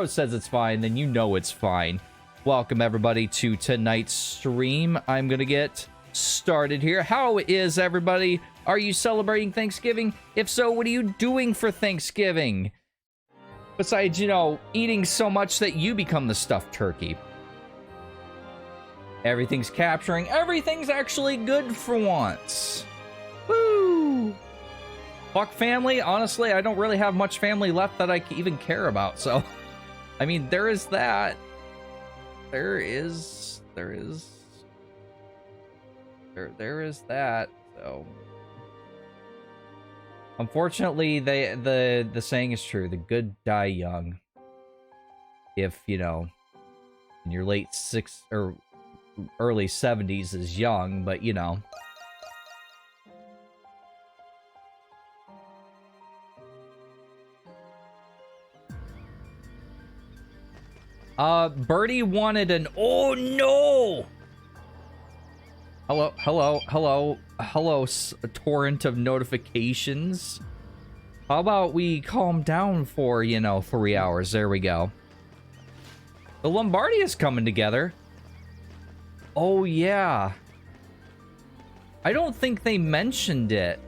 says it's fine, then you know it's fine. Welcome everybody to tonight's stream. I'm gonna get started here. How is everybody? Are you celebrating Thanksgiving? If so, what are you doing for Thanksgiving? Besides, you know, eating so much that you become the stuffed turkey. Everything's capturing. Everything's actually good for once. Woo! Fuck family. Honestly, I don't really have much family left that I even care about, so... I mean, there is that. There is that, so... Unfortunately, the saying is true. The good die young. If, you know, in your late or early 70s is young, but, you know... Birdie wanted an... Oh, no! Hello, torrent of notifications. How about we calm down for, you know, 3 hours? There we go. The Lombardia is coming together. Oh, yeah. I don't think they mentioned it,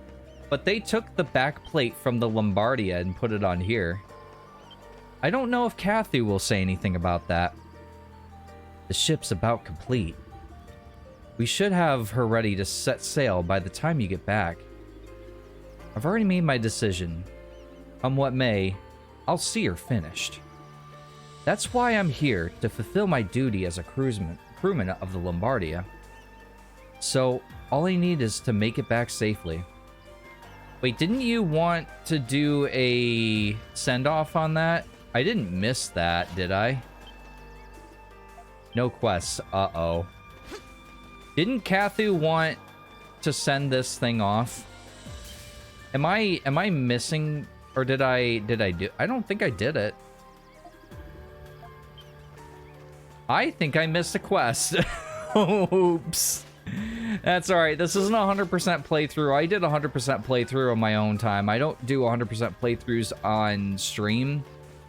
but they took the back plate from the Lombardia and put it on here. I don't know if Kathy will say anything about that. The ship's about complete. We should have her ready to set sail by the time you get back. I've already made my decision. Come what may, I'll see her finished. That's why I'm here, to fulfill my duty as a crewman of the Lombardia. So, all I need is to make it back safely. Wait, didn't you want to do a send-off on that? I didn't miss that, did I? No quests. Uh-oh. Didn't Kathu want to send this thing off? Am I missing, or did I do? I don't think I did it. I think I missed a quest. Oops. That's alright. This isn't a 100% playthrough. I did a 100% playthrough on my own time. I don't do 100% playthroughs on stream.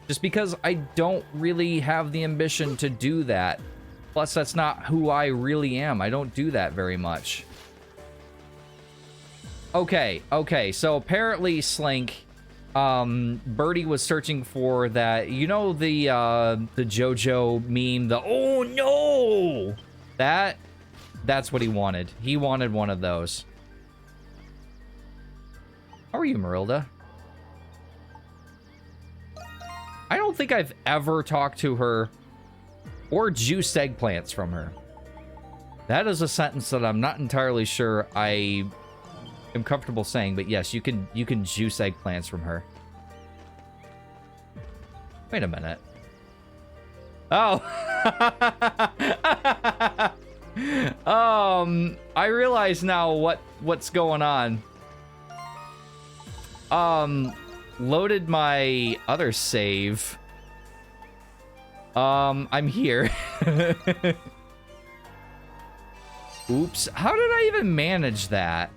Just because I don't really have the ambition to do that. Plus, that's not who I really am. I don't do that very much. Okay, so apparently Slink, Birdie was searching for that, you know, the JoJo meme, the oh no! That's what he wanted. He wanted one of those. How are you, Marilda? I don't think I've ever talked to her or juiced eggplants from her. That is a sentence that I'm not entirely sure I am comfortable saying, but yes, you can juice eggplants from her. Wait a minute. Oh. I realize now what's going on. Loaded my other save. I'm here. Oops. How did I even manage that?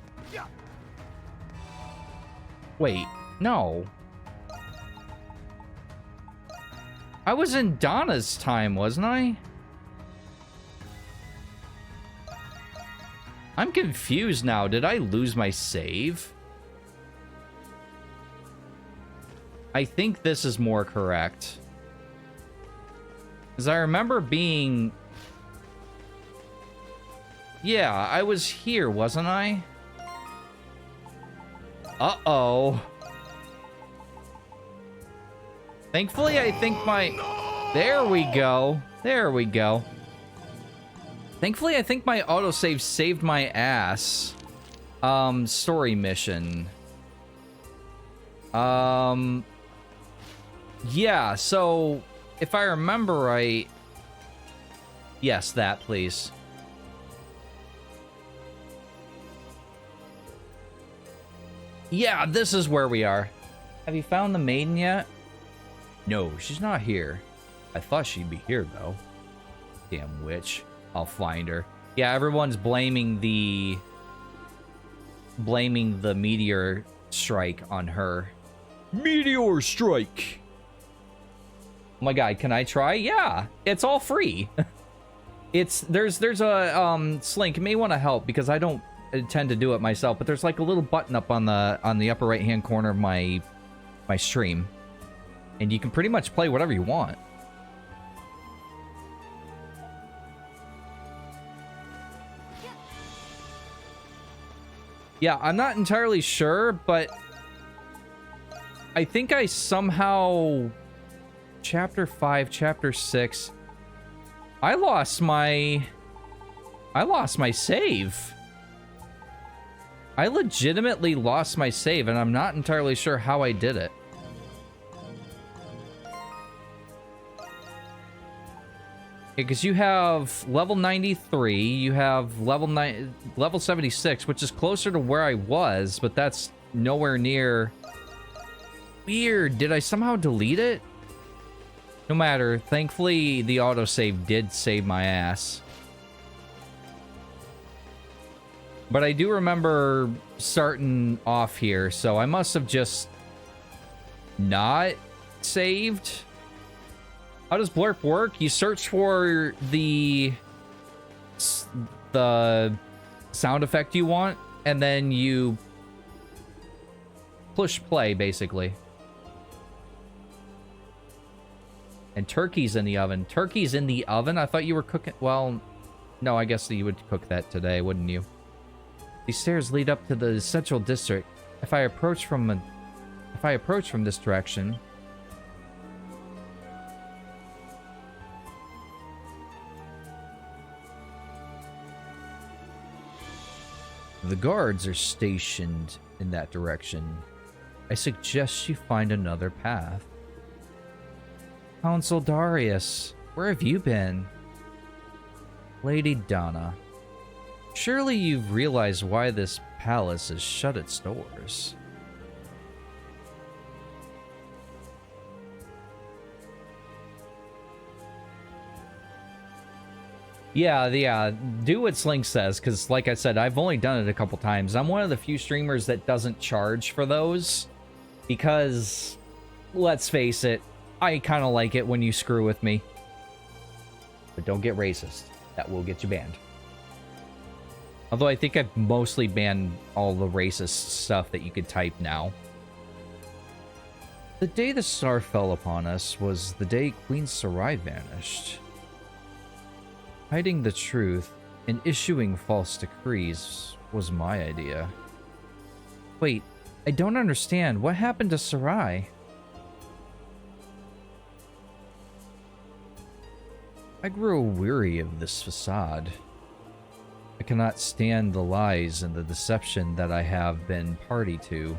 Wait, no. I was in Donna's time, wasn't I? I'm confused now. Did I lose my save? I think this is more correct. Because I remember being... Yeah, I was here, wasn't I? Uh-oh. Thankfully, I think my... There we go. There we go. Thankfully, I think my autosave saved my ass. Story mission. Yeah, so if I remember right... Yes, that, please. Yeah, this is where we are. Have you found the maiden yet? No, she's not here. I thought she'd be here, though. Damn witch. I'll find her. Yeah, everyone's blaming the meteor strike on her. Meteor strike! my god, can I try? Yeah, it's all free. There's a Slink, you may want to help because I don't tend to do it myself, but there's like a little button up on the upper right hand corner of my stream, and you can pretty much play whatever you want. Yeah, I'm not entirely sure, but I think I somehow chapter 5, chapter 6, I lost my save. I legitimately lost my save, and I'm not entirely sure how I did it. Because you have level 93, you have level 76, which is closer to where I was, but that's nowhere near. Weird. Did I somehow delete it? No matter. Thankfully, the autosave did save my ass. But I do remember starting off here, so I must have just not saved. How does Blurp work? You search for the sound effect you want, and then you push play, basically. And turkey's in the oven. Turkey's in the oven? I thought you were cooking... Well, no, I guess you would cook that today, wouldn't you? These stairs lead up to the central district. If I approach from this direction... The guards are stationed in that direction. I suggest you find another path. Council Darius, where have you been? Lady Donna, surely you've realized why this palace has shut its doors. Yeah, do what Slink says, because like I said, I've only done it a couple times. I'm one of the few streamers that doesn't charge for those, because, let's face it, I kind of like it when you screw with me. But don't get racist. That will get you banned. Although I think I've mostly banned all the racist stuff that you could type now. The day the star fell upon us was the day Queen Sarai vanished. Hiding the truth and issuing false decrees was my idea. Wait, I don't understand. What happened to Sarai? I grew weary of this facade. I cannot stand the lies and the deception that I have been party to.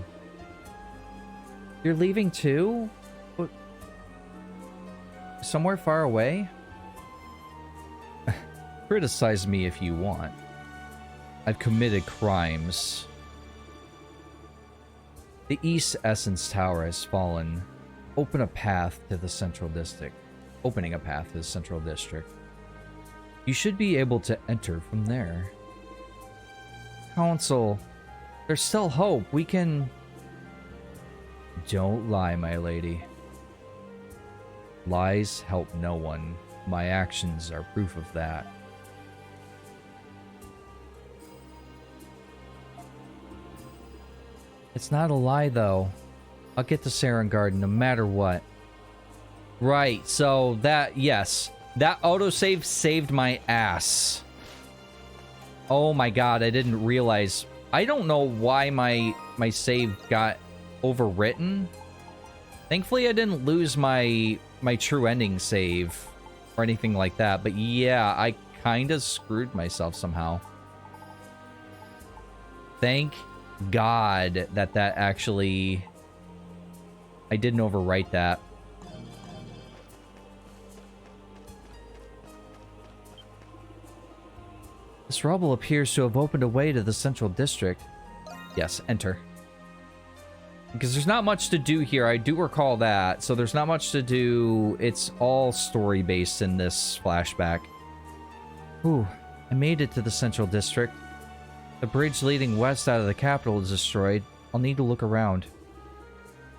You're leaving too? But somewhere far away? Criticize me if you want. I've committed crimes. The East Essence Tower has fallen. Open a path to the Central District. Opening a path to the Central District. You should be able to enter from there. Council, there's still hope. We can... Don't lie, my lady. Lies help no one. My actions are proof of that. It's not a lie, though. I'll get to Saren Garden no matter what. Right, so that, yes. That autosave saved my ass. Oh my god, I didn't realize. I don't know why my save got overwritten. Thankfully, I didn't lose my true ending save or anything like that. But yeah, I kind of screwed myself somehow. Thank God that actually... I didn't overwrite that. This rubble appears to have opened a way to the Central District. Yes, enter. Because there's not much to do here. I do recall that. So there's not much to do. It's all story-based in this flashback. Ooh, I made it to the Central District. The bridge leading west out of the capital is destroyed. I'll need to look around.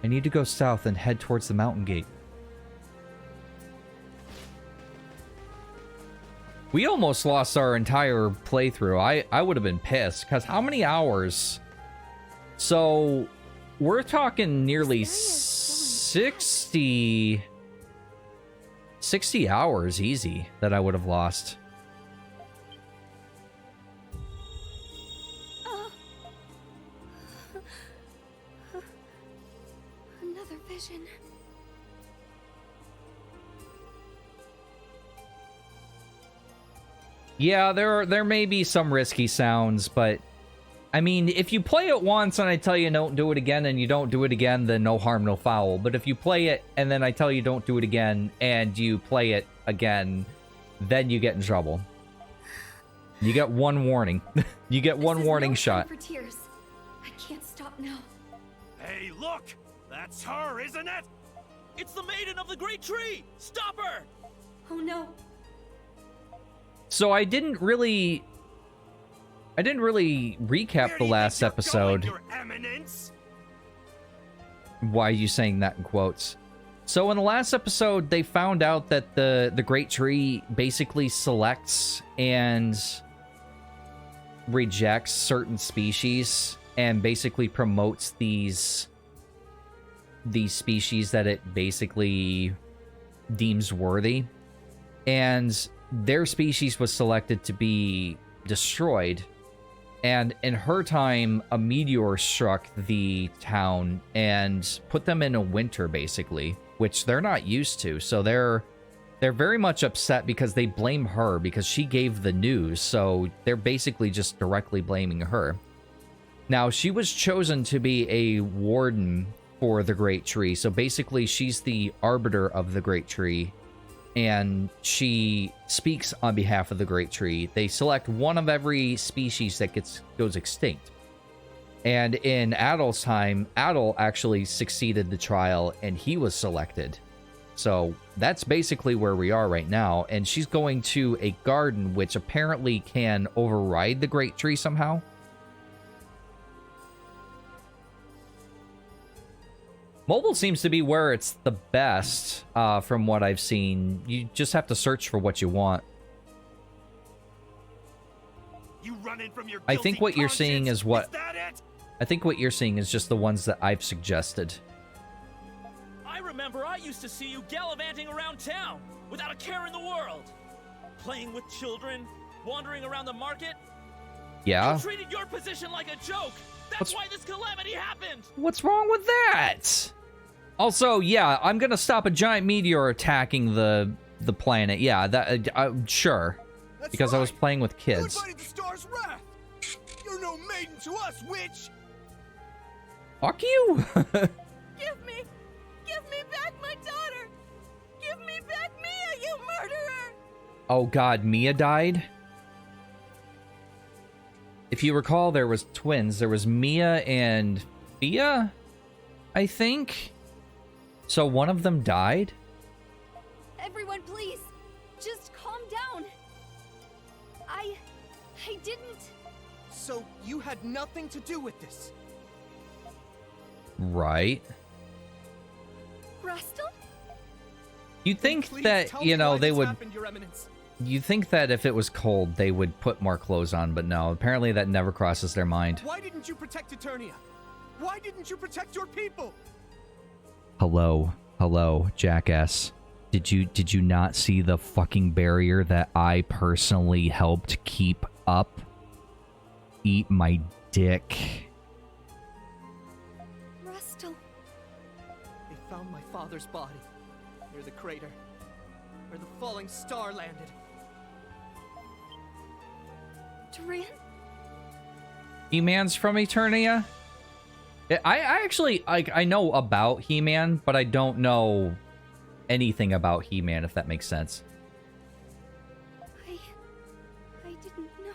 I need to go south and head towards the mountain gate. We almost lost our entire playthrough. I would have been pissed, because how many hours? So, we're talking nearly 60 hours easy that I would have lost. Another vision. Yeah, there may be some risky sounds, but I mean, if you play it once and I tell you don't do it again and you don't do it again, then no harm, no foul. But if you play it and then I tell you don't do it again and you play it again, then you get in trouble. You get one warning. You get one warning shot. For tears. I can't stop now. Hey, look! That's her, isn't it? It's the Maiden of the Great Tree! Stop her! Oh no. So I didn't really recap the last episode. Your Eminence? Why are you saying that in quotes? So in the last episode, they found out that the Great Tree basically selects and rejects certain species and basically promotes these species that it basically deems worthy. And their species was selected to be destroyed. And in her time, a meteor struck the town and put them in a winter, basically, which they're not used to. So they're very much upset because they blame her because she gave the news. So they're basically just directly blaming her. Now, she was chosen to be a warden for the Great Tree. So basically, she's the arbiter of the Great Tree. And she speaks on behalf of the Great Tree. They select one of every species that goes extinct. And in Adel's time, Adel actually succeeded the trial, and he was selected. So that's basically where we are right now. And she's going to a garden, which apparently can override the Great Tree somehow. Mobile seems to be where it's the best, from what I've seen. You just have to search for what you want. You running from your I think what you're seeing is what... Is that it? I think what you're seeing is just the ones that I've suggested. I remember I used to see you gallivanting around town without a care in the world. Playing with children, wandering around the market. Yeah? You treated your position like a joke. That's why this calamity happened. What's wrong with that? Also, yeah, I'm gonna stop a giant meteor attacking the planet. Yeah, that sure. That's because right. I was playing with You kids. invited the star's wrath. You're no maiden to us, witch. Fuck you! Give me back my daughter. Give me back Mia, you murderer. Oh god, Mia died? If you recall, there was twins. There was Mia and Fia, I think. So one of them died? Everyone, please, just calm down. I didn't. So you had nothing to do with this? Right. Rastal? You'd think Please that, tell you me know, why they this would... happened, Your Eminence. You'd think that if it was cold, they would put more clothes on, but no. Apparently that never crosses their mind. Why didn't you protect Eternia? Why didn't you protect your people? Hello, jackass. Did you not see the fucking barrier that I personally helped keep up? Eat my dick. Rastal. They found my father's body near the crater where the falling star landed. Duran? He-Man's from Eternia? I actually, I know about He-Man, but I don't know anything about He-Man, if that makes sense. I didn't know.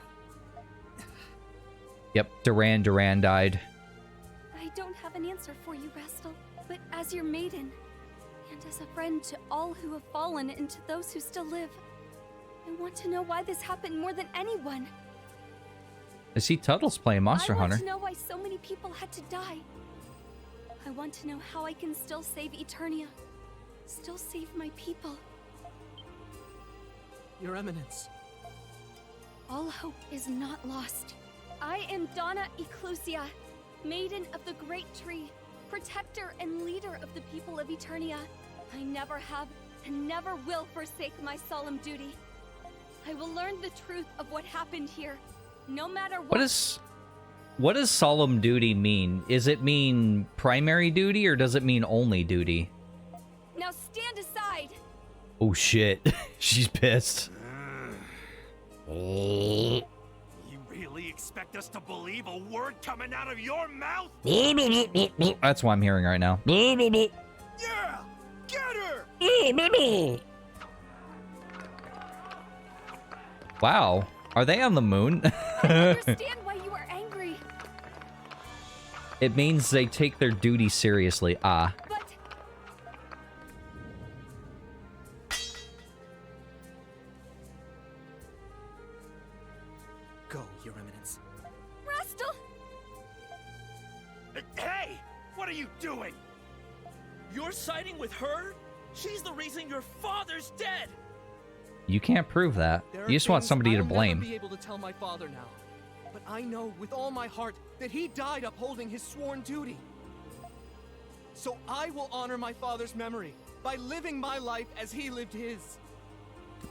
Yep, Duran died. I don't have an answer for you, Rastal, but as your maiden, and as a friend to all who have fallen and to those who still live, I want to know why this happened more than anyone. I see Tuttle's playing Monster Hunter. I want to know why so many people had to die. I want to know how I can still save Eternia. Still save my people. Your Eminence, all hope is not lost. I am Donna Ecclusia, Maiden of the Great Tree, protector and leader of the people of Eternia. I never have and never will forsake my solemn duty. I will learn the truth of what happened here, no matter what. What does solemn duty mean? Is it mean primary duty or does it mean only duty? Now stand aside. Oh shit. She's pissed. You really expect us to believe a word coming out of your mouth? That's what I'm hearing right now. Yeah! Get her! Wow. Are they on the moon? I understand why you are angry, It means they take their duty seriously. Ah. but Go, Your Eminence. Rastal! Hey! What are you doing? You're siding with her? She's the reason your father's dead! You can't prove that. There are You just want things somebody to I'll blame. never be able to tell my father now. But I know with all my heart that he died upholding his sworn duty. So I will honor my father's memory by living my life as he lived his.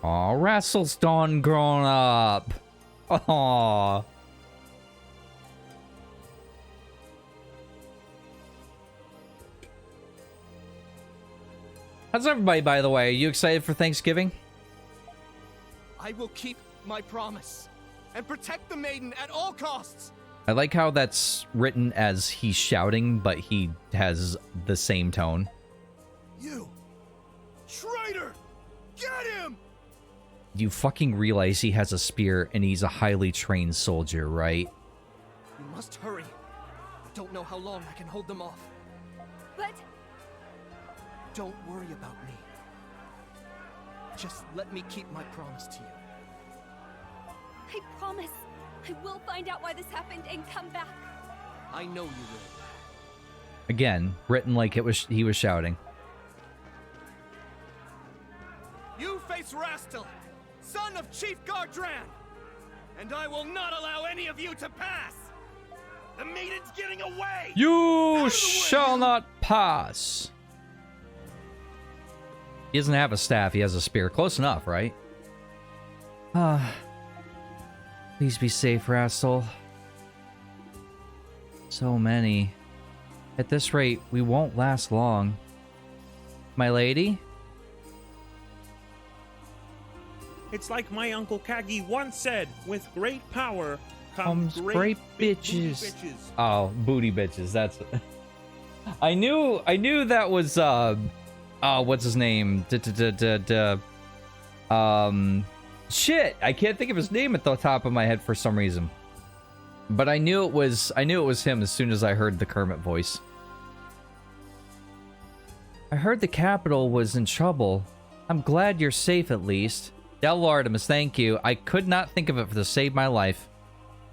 Aw, Rassel's done grown up. Aw. How's everybody, by the way? Are you excited for Thanksgiving? I will keep my promise and protect the maiden at all costs. I like how that's written as he's shouting, but he has the same tone. You! Traitor! Get him! You fucking realize he has a spear and he's a highly trained soldier, right? You must hurry. I don't know how long I can hold them off. But Don't worry about me. Just let me keep my promise to you. I promise, I will find out why this happened and come back. I know you will. Again, written like he was shouting. You face Rastal, son of Chief Gardran, and I will not allow any of you to pass. The maiden's getting away! You shall not pass. He doesn't have a staff, he has a spear. Close enough, right? Please be safe, Rastal. So many. At this rate, we won't last long. My lady? It's like my Uncle Kagi once said, with great power Comes comes great big booty bitches. bitches. Oh, booty bitches. That's. I knew that was. What's his name? Shit. I can't think of his name at the top of my head for some reason. But I knew it was him as soon as I heard the Kermit voice. I heard the capital was in trouble. I'm glad you're safe at least. Del Artemis, thank you. I could not think of it to save my life.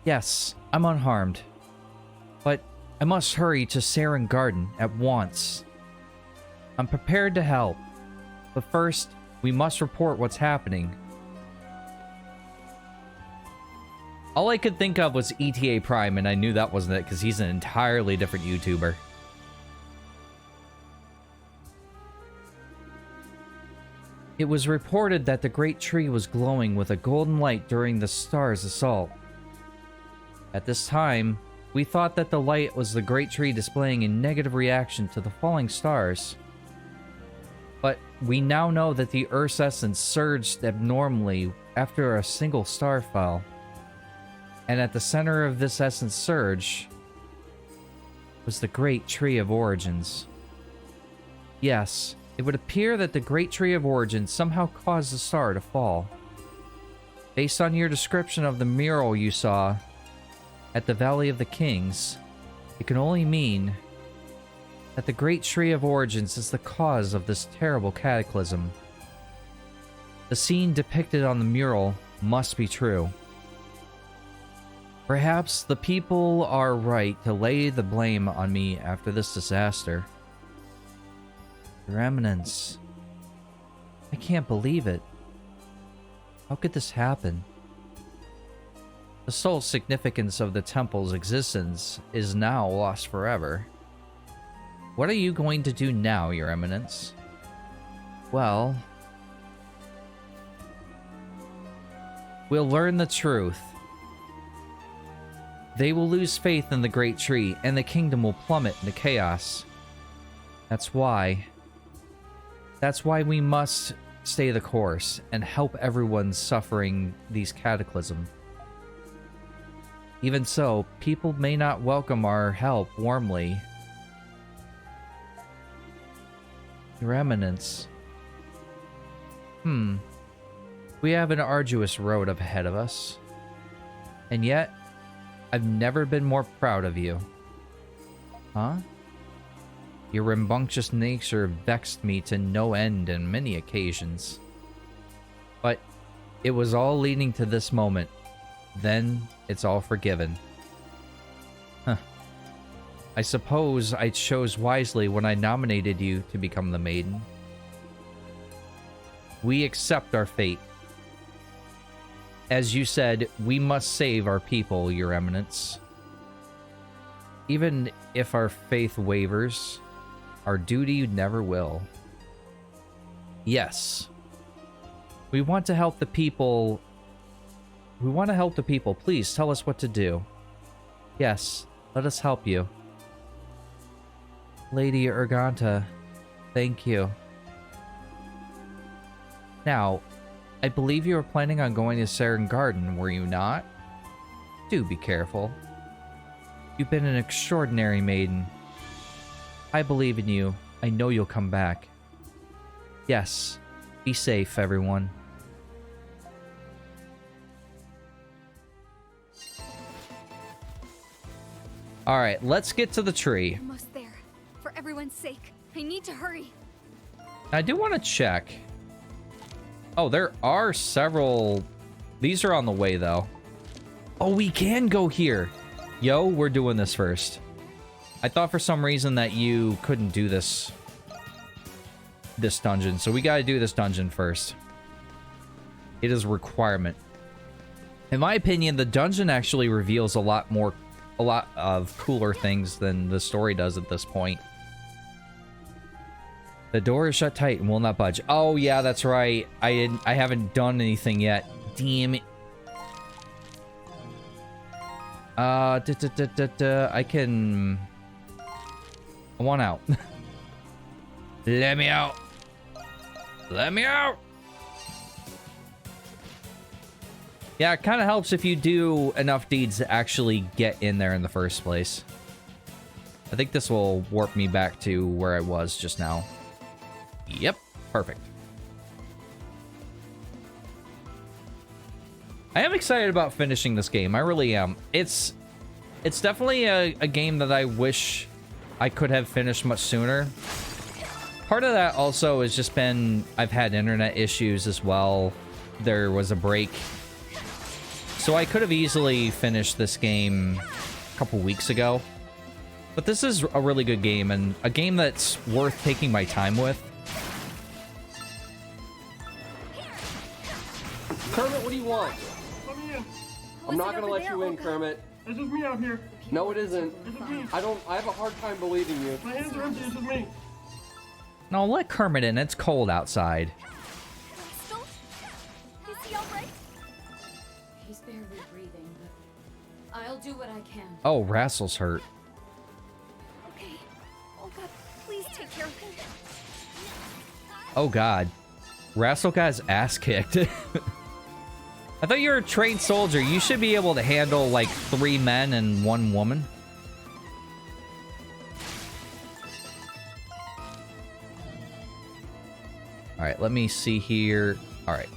Yes, I'm unharmed. But I must hurry to Saren Garden at once. I'm prepared to help. But first, we must report what's happening. All I could think of was ETA Prime, and I knew that wasn't it because he's an entirely different YouTuber. It was reported that the Great Tree was glowing with a golden light during the Star's assault. At this time, we thought that the light was the Great Tree displaying a negative reaction to the falling stars. But we now know that the Earth's essence surged abnormally after a single star fell. And at the center of this essence surge was the Great Tree of Origins. Yes, it would appear that the Great Tree of Origins somehow caused the star to fall. Based on your description of the mural you saw at the Valley of the Kings, it can only mean that the Great Tree of Origins is the cause of this terrible cataclysm. The scene depicted on the mural must be true. Perhaps the people are right to lay the blame on me after this disaster. Your Eminence, I can't believe it. How could this happen? The sole significance of the temple's existence is now lost forever. What are you going to do now, Your Eminence? Well, we'll learn the truth. They will lose faith in the Great Tree, and the kingdom will plummet into chaos. That's why we must stay the course and help everyone suffering these cataclysms. Even so, people may not welcome our help warmly. Your Eminence. We have an arduous road up ahead of us. And yet, I've never been more proud of you. Huh? Your rambunctious nature vexed me to no end on many occasions. But it was all leading to this moment. Then it's all forgiven. I suppose I chose wisely when I nominated you to become the maiden. We accept our fate. As you said, we must save our people, Your Eminence. Even if our faith wavers, our duty never will. Yes. We want to help the people. Please tell us what to do. Yes, let us help you. Lady Urganta, thank you. Now, I believe you were planning on going to Saren Garden, were you not? Do be careful. You've been an extraordinary maiden. I believe in you. I know you'll come back. Yes, be safe, everyone. Alright, let's get to the tree. Almost there. For everyone's sake, I need to hurry. I do want to check. Oh, there are several. These are on the way, though. Oh, we can go here. Yo, we're doing this first. I thought for some reason that you couldn't do this dungeon, so we gotta do this dungeon first. It is a requirement. In my opinion, the dungeon actually reveals a lot of cooler things than the story does at this point. The door is shut tight and will not budge. Oh yeah, that's right. I haven't done anything yet. Damn it. I can. I want out. Let me out. Let me out. Yeah, it kind of helps if you do enough deeds to actually get in there in the first place. I think this will warp me back to where I was just now. Yep, perfect. I am excited about finishing this game. I really am. It's definitely a game that I wish I could have finished much sooner. Part of that also has just been I've had internet issues as well. There was a break. So I could have easily finished this game a couple weeks ago. But this is a really good game, and a game that's worth taking my time with. Kermit, what do you want? Let me in. I'm not gonna let you in, Kermit. This is me out here. No, it isn't. This is me. I have a hard time believing you. My hands are empty. This is me. No, let Kermit in. It's cold outside. Crystal? Is he alright? He's barely breathing, but I'll do what I can. Oh, Rassel's hurt. Okay. Oh god, please take care of him. Oh god. Rassel got his ass kicked. I thought you were a trained soldier. You should be able to handle like 3 men and 1 woman. Alright, let me see here. Alright.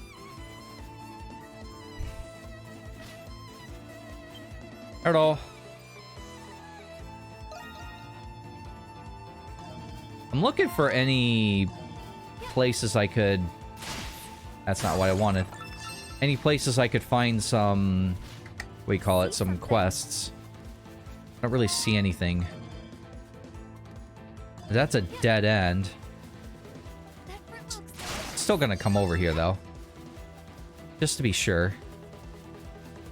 Hello. I'm looking for any places I could... That's not what I wanted. Any places I could find some... What do you call it? Some quests. I don't really see anything. That's a dead end. Still gonna come over here, though. Just to be sure.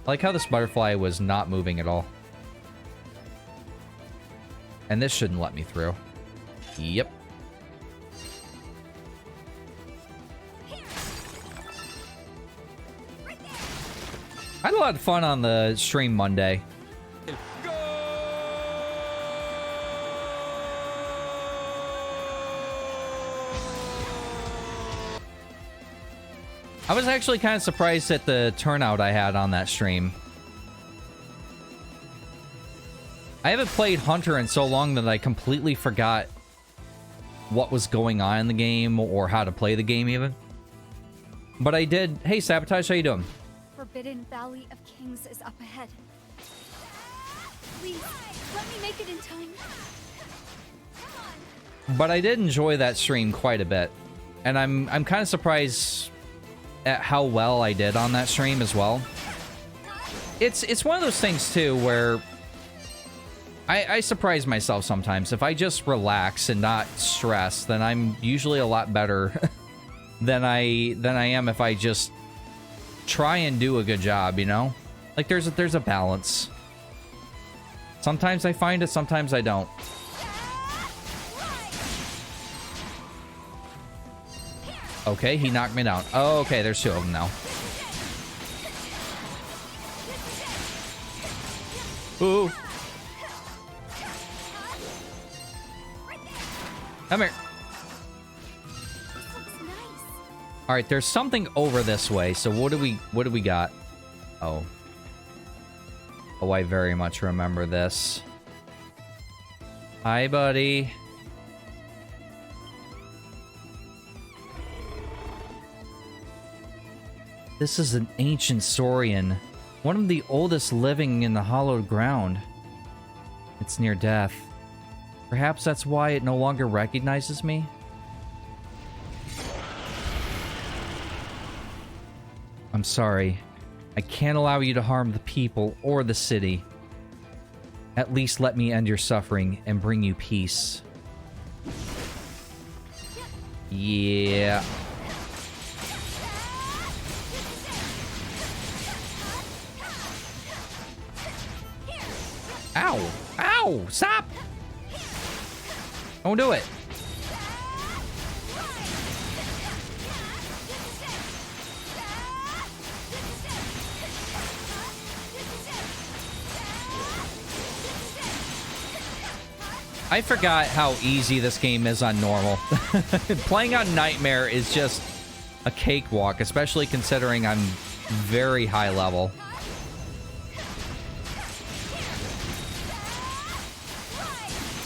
I like how this butterfly was not moving at all. And this shouldn't let me through. Yep. I had a lot of fun on the stream Monday. I was actually kind of surprised at the turnout I had on that stream. I haven't played Hunter in so long that I completely forgot what was going on in the game or how to play the game even. But I did. Hey, Sabotage, how you doing? Forbidden Valley of Kings is up ahead. Please, let me make it in time. But I did enjoy that stream quite a bit. And I'm kind of surprised at how well I did on that stream as well. It's one of those things too where I surprise myself sometimes. If I just relax and not stress, then I'm usually a lot better than I am if I just try and do a good job, you know? Like there's a balance. Sometimes I find it, sometimes I don't. Okay, he knocked me down. Oh, okay, there's two of them now. Ooh. Come here. All right, there's something over this way. So what do we got? Oh. Oh, I very much remember this. Hi, buddy. This is an ancient saurian, one of the oldest living in the hallowed ground. It's near death. Perhaps that's why it no longer recognizes me? I'm sorry. I can't allow you to harm the people or the city. At least let me end your suffering and bring you peace. Yeah. Ow! Ow! Stop! Don't do it. I forgot how easy this game is on normal. Playing on Nightmare is just a cakewalk, especially considering I'm very high level.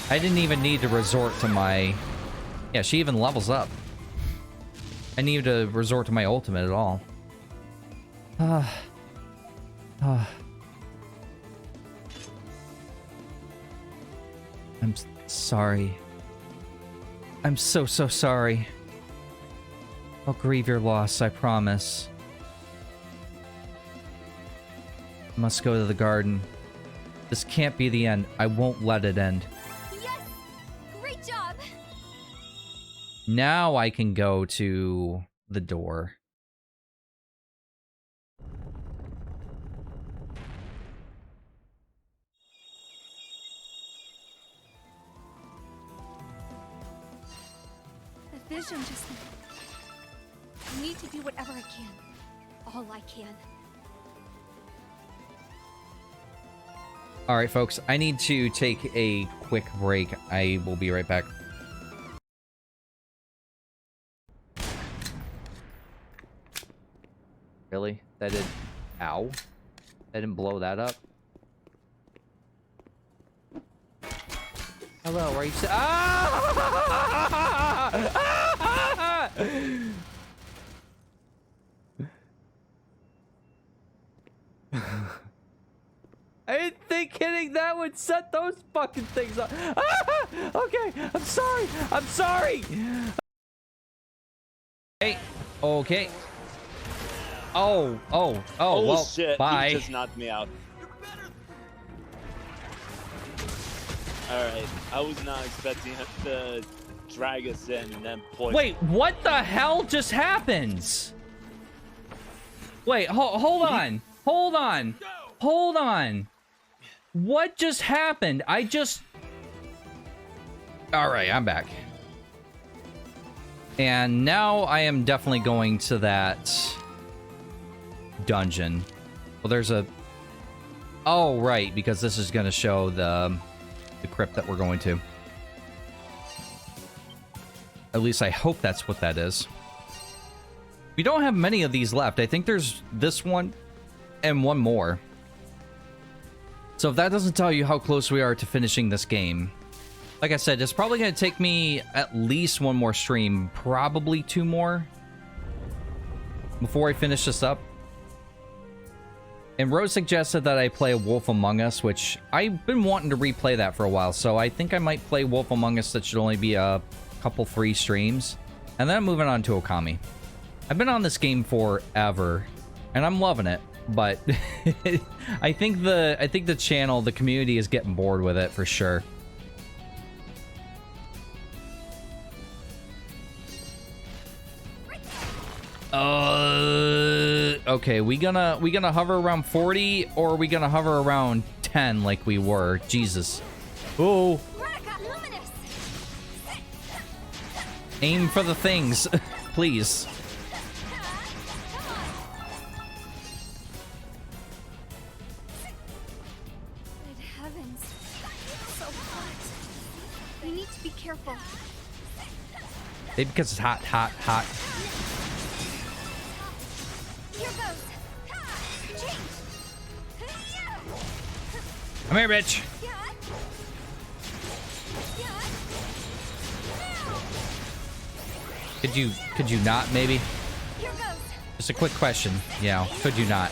I didn't even need to resort to my... Yeah, she even levels up. I need to resort to my ultimate at all. I'm sorry. I'm so sorry. I'll grieve your loss, I promise. I must go to the garden. This can't be the end. I won't let it end. Yes! Great job! Now I can go to the door. The vision just now. I need to do whatever I can. All I can. Alright, folks. I need to take a quick break. I will be right back. Really? That did... Ow. That didn't blow that up? Hello, are you... Ah! I didn't think hitting that would set those fucking things up. Ah! Okay, I'm sorry. I'm sorry. Hey, okay. Oh, well, shit, bye. He just knocked me out. Alright, I was not expecting him to drag us in and then poison. Wait, what the hell just happens? Wait, hold on. Hold on. Hold on. What just happened? I just... Alright, I'm back. And now I am definitely going to that dungeon. Well, there's a... Oh, right, because this is going to show the crypt that we're going to. At least I hope that's what that is. We don't have many of these left. I think there's this one and one more. So if that doesn't tell you how close we are to finishing this game, like I said, it's probably going to take me at least one more stream, probably 2 more, before I finish this up. And Rose suggested that I play Wolf Among Us, which I've been wanting to replay that for a while, so I think I might play Wolf Among Us. That should only be a couple free streams. And then I'm moving on to Okami. I've been on this game forever, and I'm loving it, but I think the channel, the community is getting bored with it for sure. Okay, we gonna hover around 40, or are we gonna hover around 10 like we were? Jesus. Oh. Aim for the things, please. Good heavens. So hot. We need to be careful. Maybe because it's hot, hot, hot. Here goes. Change. Come here, bitch. Could you not, maybe? Here goes. Just a quick question. Yeah, could you not?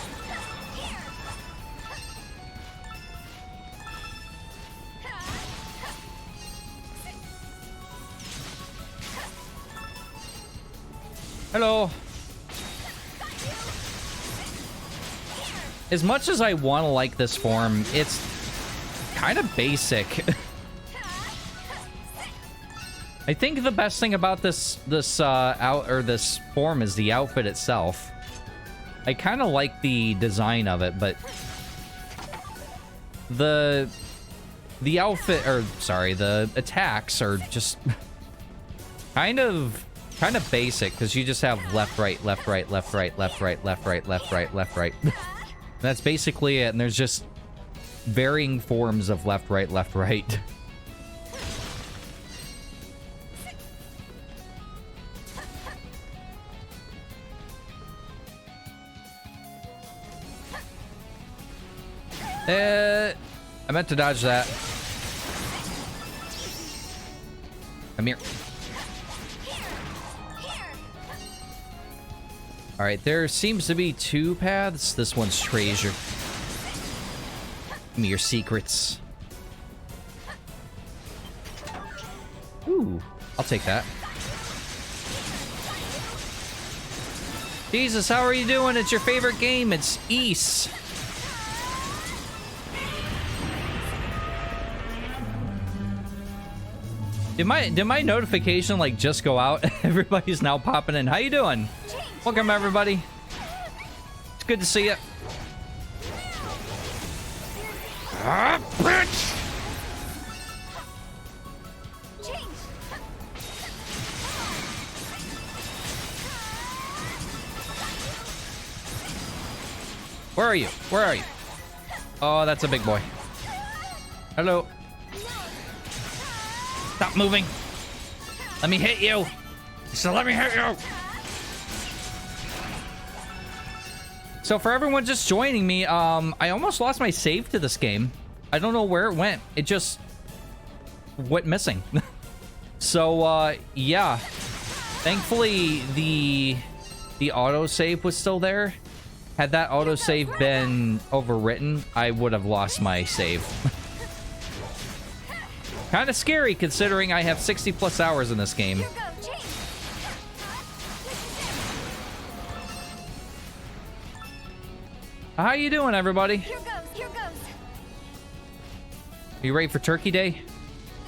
Hello. As much as I want to like this form, it's kind of basic. I think the best thing about this form is the outfit itself. I kind of like the design of it, but the outfit, or sorry, the attacks are just kind of basic, because you just have left, right, left, right, left, right, left, right, left, right, left, right, left, right. That's basically it, and there's just varying forms of left, right, left, right. I meant to dodge that. Come here. Alright, there seems to be 2 paths. This one's treasure. Give me your secrets. Ooh, I'll take that. Jesus, how are you doing? It's your favorite game. It's East. Did my notification like just go out? Everybody's now popping in. How you doing? Welcome everybody. It's good to see you. Ah, bitch! Where are you? Where are you? Oh, that's a big boy. Hello. Stop moving. Let me hit you. So let me hit you. So for everyone just joining me, I almost lost my save to this game. I don't know where it went. It just went missing. So, yeah. Thankfully, the autosave was still there. Had that autosave been overwritten, I would have lost my save. Kind of scary considering I have 60 plus hours in this game. How you doing, everybody? Here goes. You ready for Turkey Day?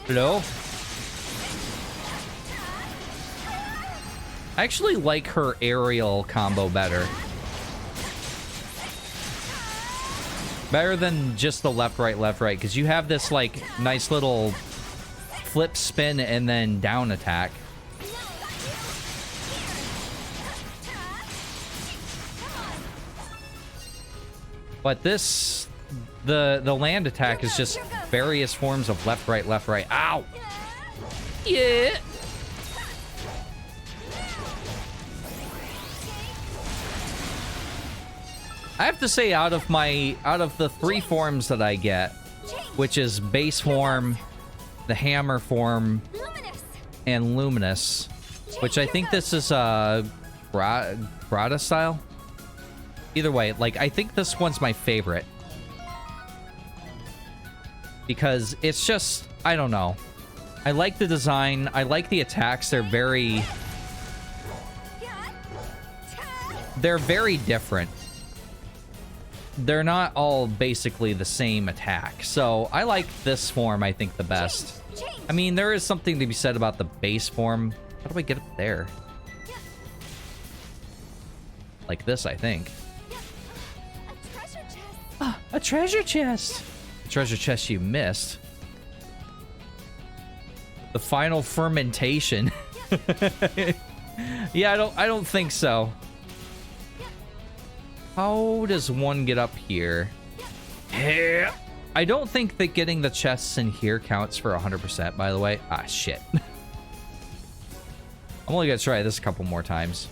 Hello? I actually like her aerial combo better. Better than just the left, right, because you have this, like, nice little flip, spin, and then down attack. But this, the land attack is just various forms of left, right. Ow! Yeah! I have to say, out of the 3 forms that I get, which is base form, the hammer form, and luminous, which I think this is Grata style. Either way, like, I think this one's my favorite because it's just, I don't know. I like the design. I like the attacks. They're very different. They're not all basically the same attack. So I like this form, I think, the best. I mean, there is something to be said about the base form. How do I get up there? Like this, I think. Ah, a treasure chest! A treasure chest you missed. The final fermentation. Yeah, I don't think so. How does one get up here? I don't think that getting the chests in here counts for 100%, by the way. Ah, shit. I'm only gonna try this a couple more times.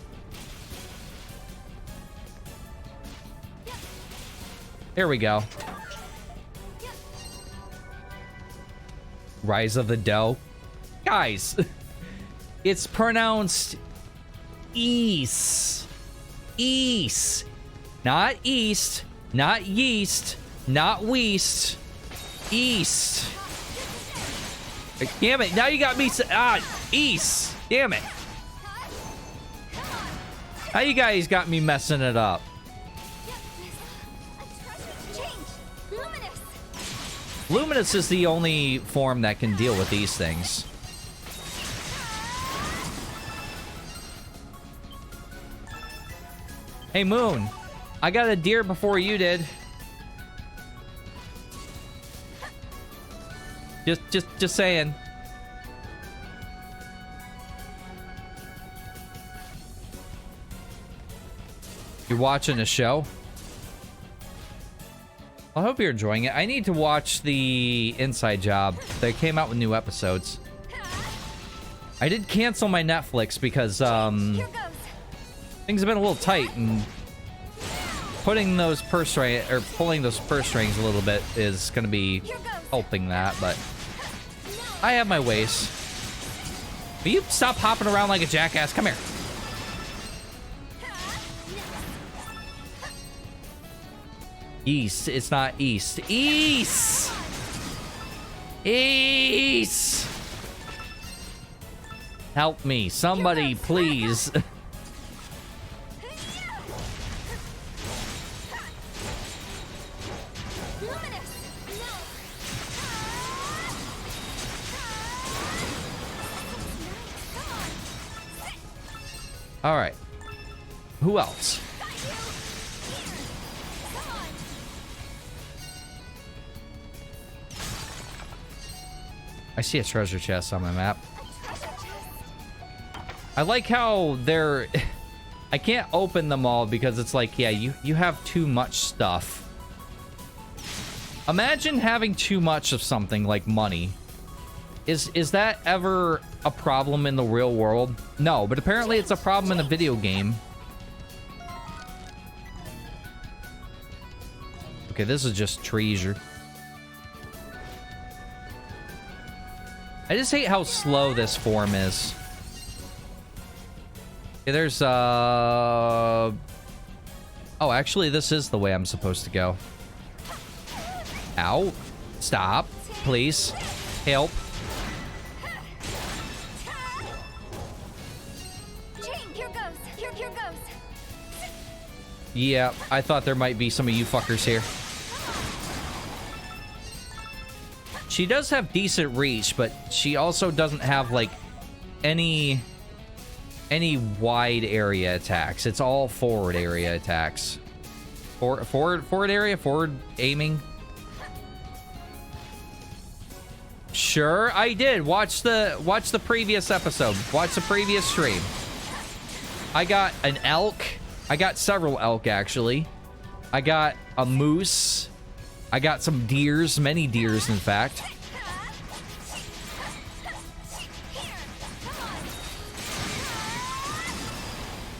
There we go. Rise of the Dough. Guys, it's pronounced East. East. Not East. Not Yeast. Not Weast. East. Damn it. Now you got me. East. Damn it. Now you guys got me messing it up. Luminous is the only form that can deal with these things. Hey, Moon. I got a deer before you did. Just saying. You're watching a show? I hope you're enjoying it. I need to watch the Inside Job. They came out with new episodes. I did cancel my Netflix because things have been a little tight, and putting those purse strings or pulling those purse strings a little bit is going to be helping that, but I have my ways. Will you stop hopping around like a jackass? Come here. East. It's not East. East! East! Help me. Somebody, please. All right. Who else? I see a treasure chest on my map. I like how they're... I can't open them all because it's like, yeah, you have too much stuff. Imagine having too much of something like money. Is that ever a problem in the real world? No, but apparently it's a problem in a video game. Okay, this is just treasure. I just hate how slow this form is. Okay, there's oh, actually this is the way I'm supposed to go. Ow. Stop. Please. Help. Here goes. Yeah, I thought there might be some of you fuckers here. She does have decent reach, but she also doesn't have, like, any wide area attacks. It's all forward area attacks. Forward area, forward aiming. Sure, I did. Watch the previous episode. Watch the previous stream. I got an elk. I got several elk, actually. I got a moose. I got some deers, many deers, in fact.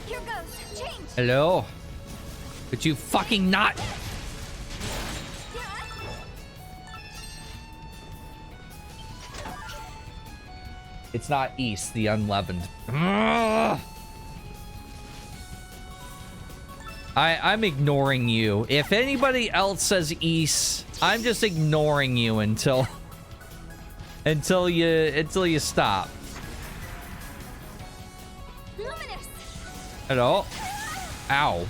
Here goes. Change. Hello? Could you fucking not? It's not East, the unleavened. Ugh. I'm ignoring you. If anybody else says East, I'm just ignoring you until you stop. Luminous. Hello? Ow.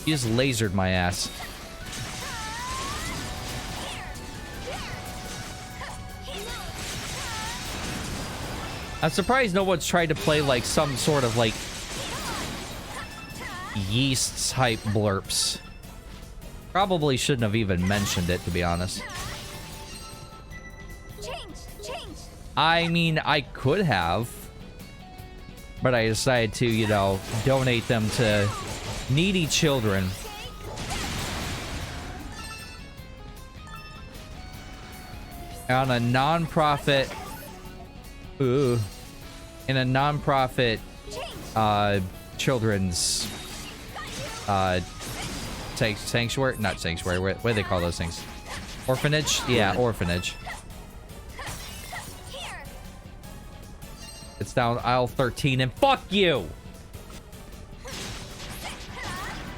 You just lasered my ass. I'm surprised no one's tried to play like some sort of like yeast type blurps. Probably shouldn't have even mentioned it, to be honest. Change. I mean, I could have, but I decided to, you know, donate them to needy children. On a non-profit, in a non-profit, children's, sanctuary, not sanctuary, what do they call those things? Orphanage? Yeah, orphanage. It's down aisle 13, and fuck you!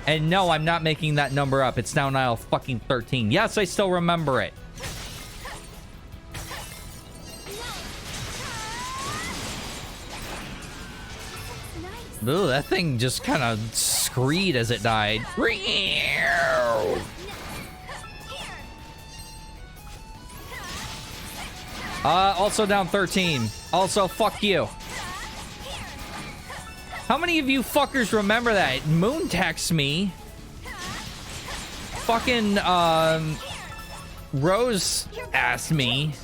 And no, I'm not making that number up. It's down aisle fucking 13. Yes, I still remember it. Ooh, that thing just kind of screed as it died. Also down 13. Also, fuck you. How many of you fuckers remember that? Moon texts me. Fucking, Rose asked me.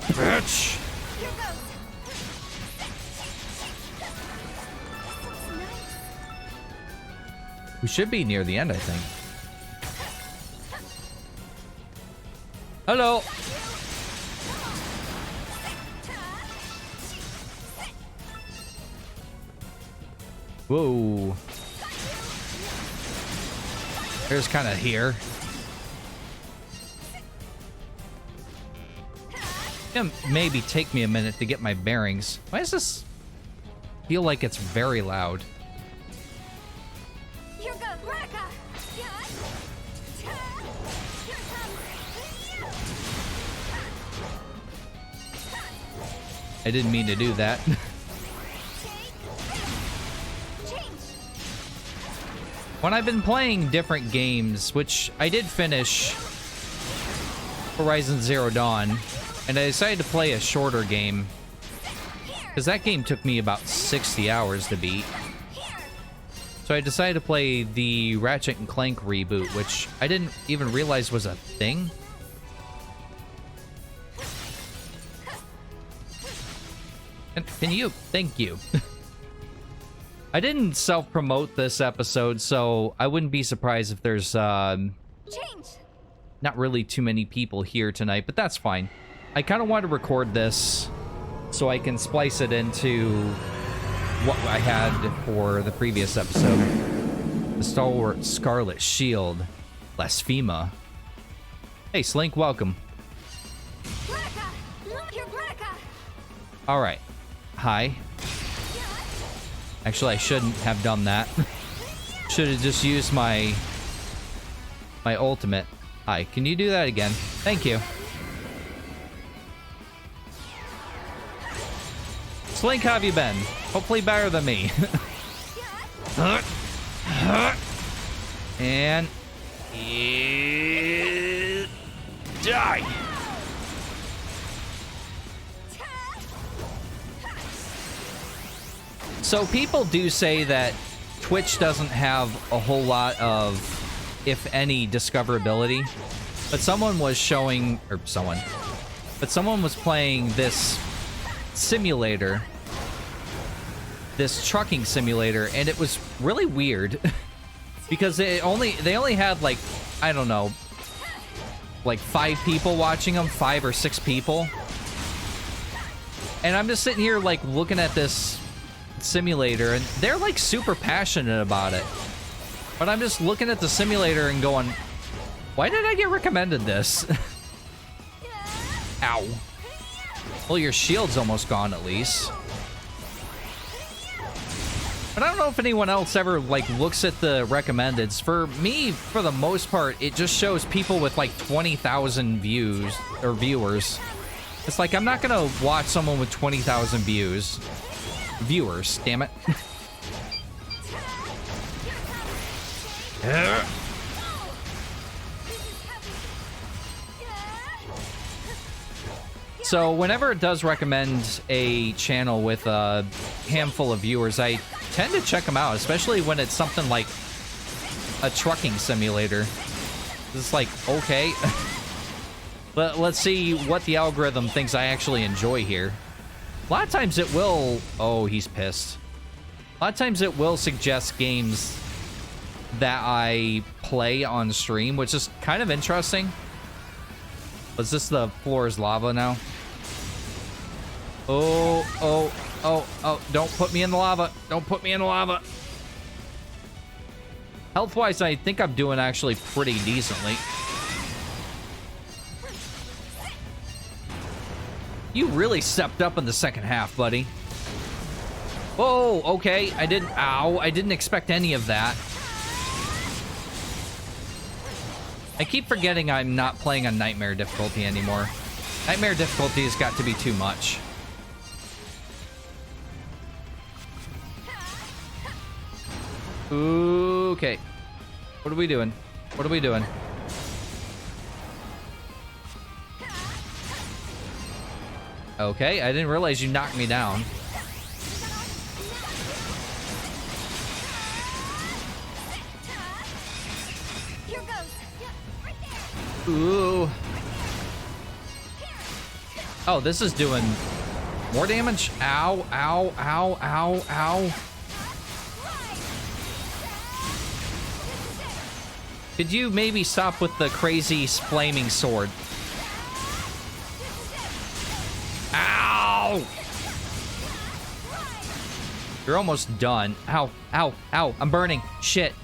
Bitch. We should be near the end, I think. Hello. Whoa. There's kind of here. It'll maybe take me a minute to get my bearings. Why does this feel like it's very loud? Here goes. I didn't mean to do that. When I've been playing different games, which I did finish Horizon Zero Dawn, and I decided to play a shorter game because that game took me about 60 hours to beat. So I decided to play the Ratchet and Clank reboot, which I didn't even realize was a thing. Can you? Thank you. I didn't self-promote this episode, so I wouldn't be surprised if there's not really too many people here tonight, but that's fine. I kind of want to record this so I can splice it into what I had for the previous episode. The stalwart Scarlet Shield, Blasphema. Hey, Slink, welcome. All right. Hi. Actually, I shouldn't have done that. Should have just used my ultimate. Hi, can you do that again? Thank you. Slink, how have you been? Hopefully better than me. And die. So people do say that Twitch doesn't have a whole lot of, if any, discoverability. But someone was showing, but someone was playing this simulator, this trucking simulator, and it was really weird because they only had like, I don't know, like 5 people watching them, 5 or 6 people. And I'm just sitting here like looking at this simulator, and they're like super passionate about it. But I'm just looking at the simulator and going, why did I get recommended this? Ow. Well, your shield's almost gone at least. But I don't know if anyone else ever like looks at the recommendeds. For me, for the most part, it just shows people with like 20,000 views or viewers. It's like, I'm not gonna watch someone with 20,000 viewers, damn it. So whenever it does recommend a channel with a handful of viewers, I tend to check them out, especially when it's something like a trucking simulator. It's like, okay. But let's see what the algorithm thinks I actually enjoy here. A lot of times it will... Oh, he's pissed. A lot of times it will suggest games that I play on stream, which is kind of interesting. Was this the floor is lava now? Oh, don't put me in the lava. Don't put me in the lava. Health-wise, I think I'm doing actually pretty decently. You really stepped up in the second half, buddy. Oh, okay. I didn't expect any of that. I keep forgetting I'm not playing on Nightmare difficulty anymore. Nightmare difficulty has got to be too much. Okay. What are we doing? What are we doing? Okay, I didn't realize you knocked me down. Ooh. Oh, this is doing more damage. Ow, ow, ow, ow, ow. Could you maybe stop with the crazy flaming sword? Ow! You're almost done. Ow, ow, ow. I'm burning. Shit.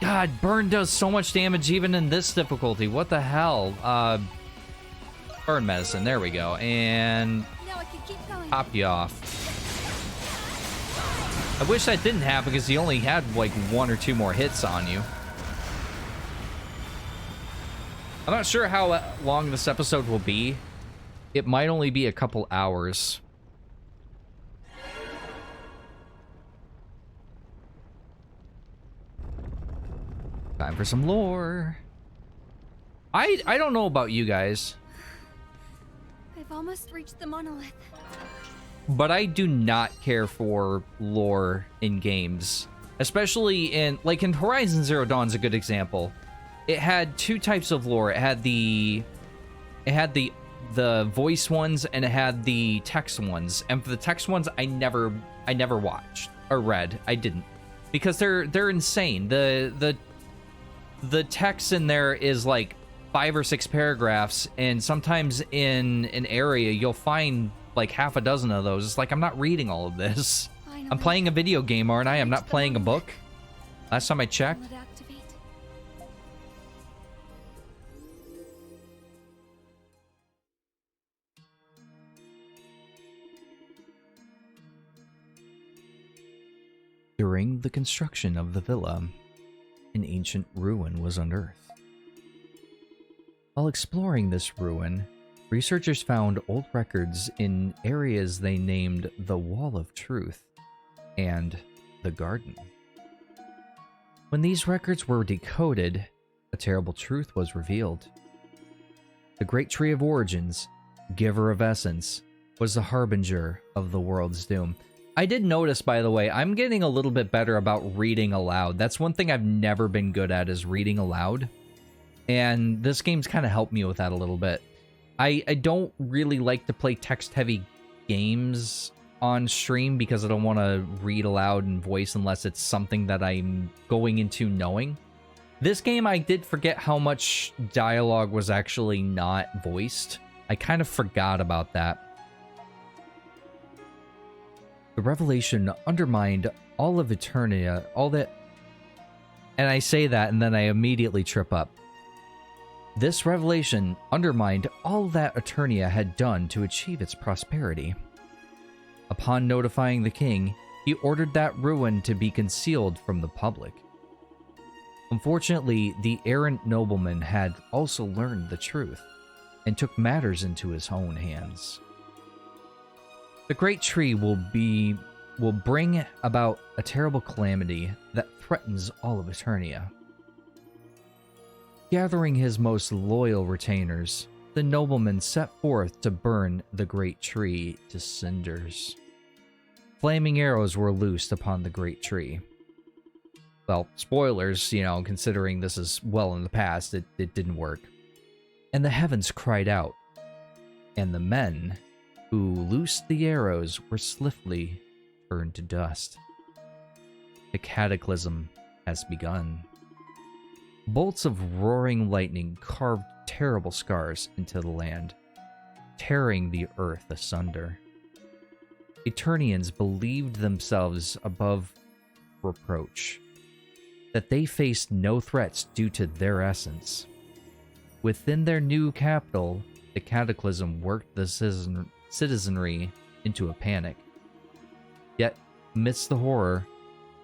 God, burn does so much damage even in this difficulty. What the hell? Burn medicine. There we go. And pop you off. I wish that didn't happen because you only had like 1 or 2 more hits on you. I'm not sure how long this episode will be. It might only be a couple hours. Time for some lore. I don't know about you guys, I've almost reached the monolith. but I do not care for lore in games, especially in Horizon Zero Dawn's a good example. It had 2 types of lore. It had the voice ones and it had the text ones. And for the text ones, I never watched or read. I didn't, because they're insane. The text in there is like 5 or 6 paragraphs, and sometimes in an area you'll find like half a dozen of those. It's like, I'm not reading all of this. I'm playing a video game, aren't I? I'm not playing a book. Last time I checked. During the construction of the villa, an ancient ruin was unearthed. While exploring this ruin, researchers found old records in areas they named the Wall of Truth and the Garden. When these records were decoded, a terrible truth was revealed. The Great Tree of Origins, Giver of Essence, was the harbinger of the world's doom. I did notice, by the way, I'm getting a little bit better about reading aloud. That's one thing I've never been good at, is reading aloud. And this game's kind of helped me with that a little bit. I don't really like to play text-heavy games on stream because I don't want to read aloud and voice unless it's something that I'm going into knowing. This game, I did forget how much dialogue was actually not voiced. I kind of forgot about that. The revelation undermined all of Eternia, all that... And I say that, and then I immediately trip up. This revelation undermined all that Eternia had done to achieve its prosperity. Upon notifying the king, he ordered that ruin to be concealed from the public. Unfortunately, the errant nobleman had also learned the truth, and took matters into his own hands. The great tree will bring about a terrible calamity that threatens all of Eternia. Gathering his most loyal retainers, the nobleman set forth to burn the great tree to cinders. Flaming arrows were loosed upon the great tree. Well, spoilers, you know, considering this is well in the past, it didn't work. And the heavens cried out, and the men who loosed the arrows were swiftly turned to dust. The cataclysm has begun. Bolts of roaring lightning carved terrible scars into the land, tearing the earth asunder. Eternians believed themselves above reproach, that they faced no threats due to their essence. Within their new capital, the cataclysm worked the citizenry into a panic. Yet, amidst the horror,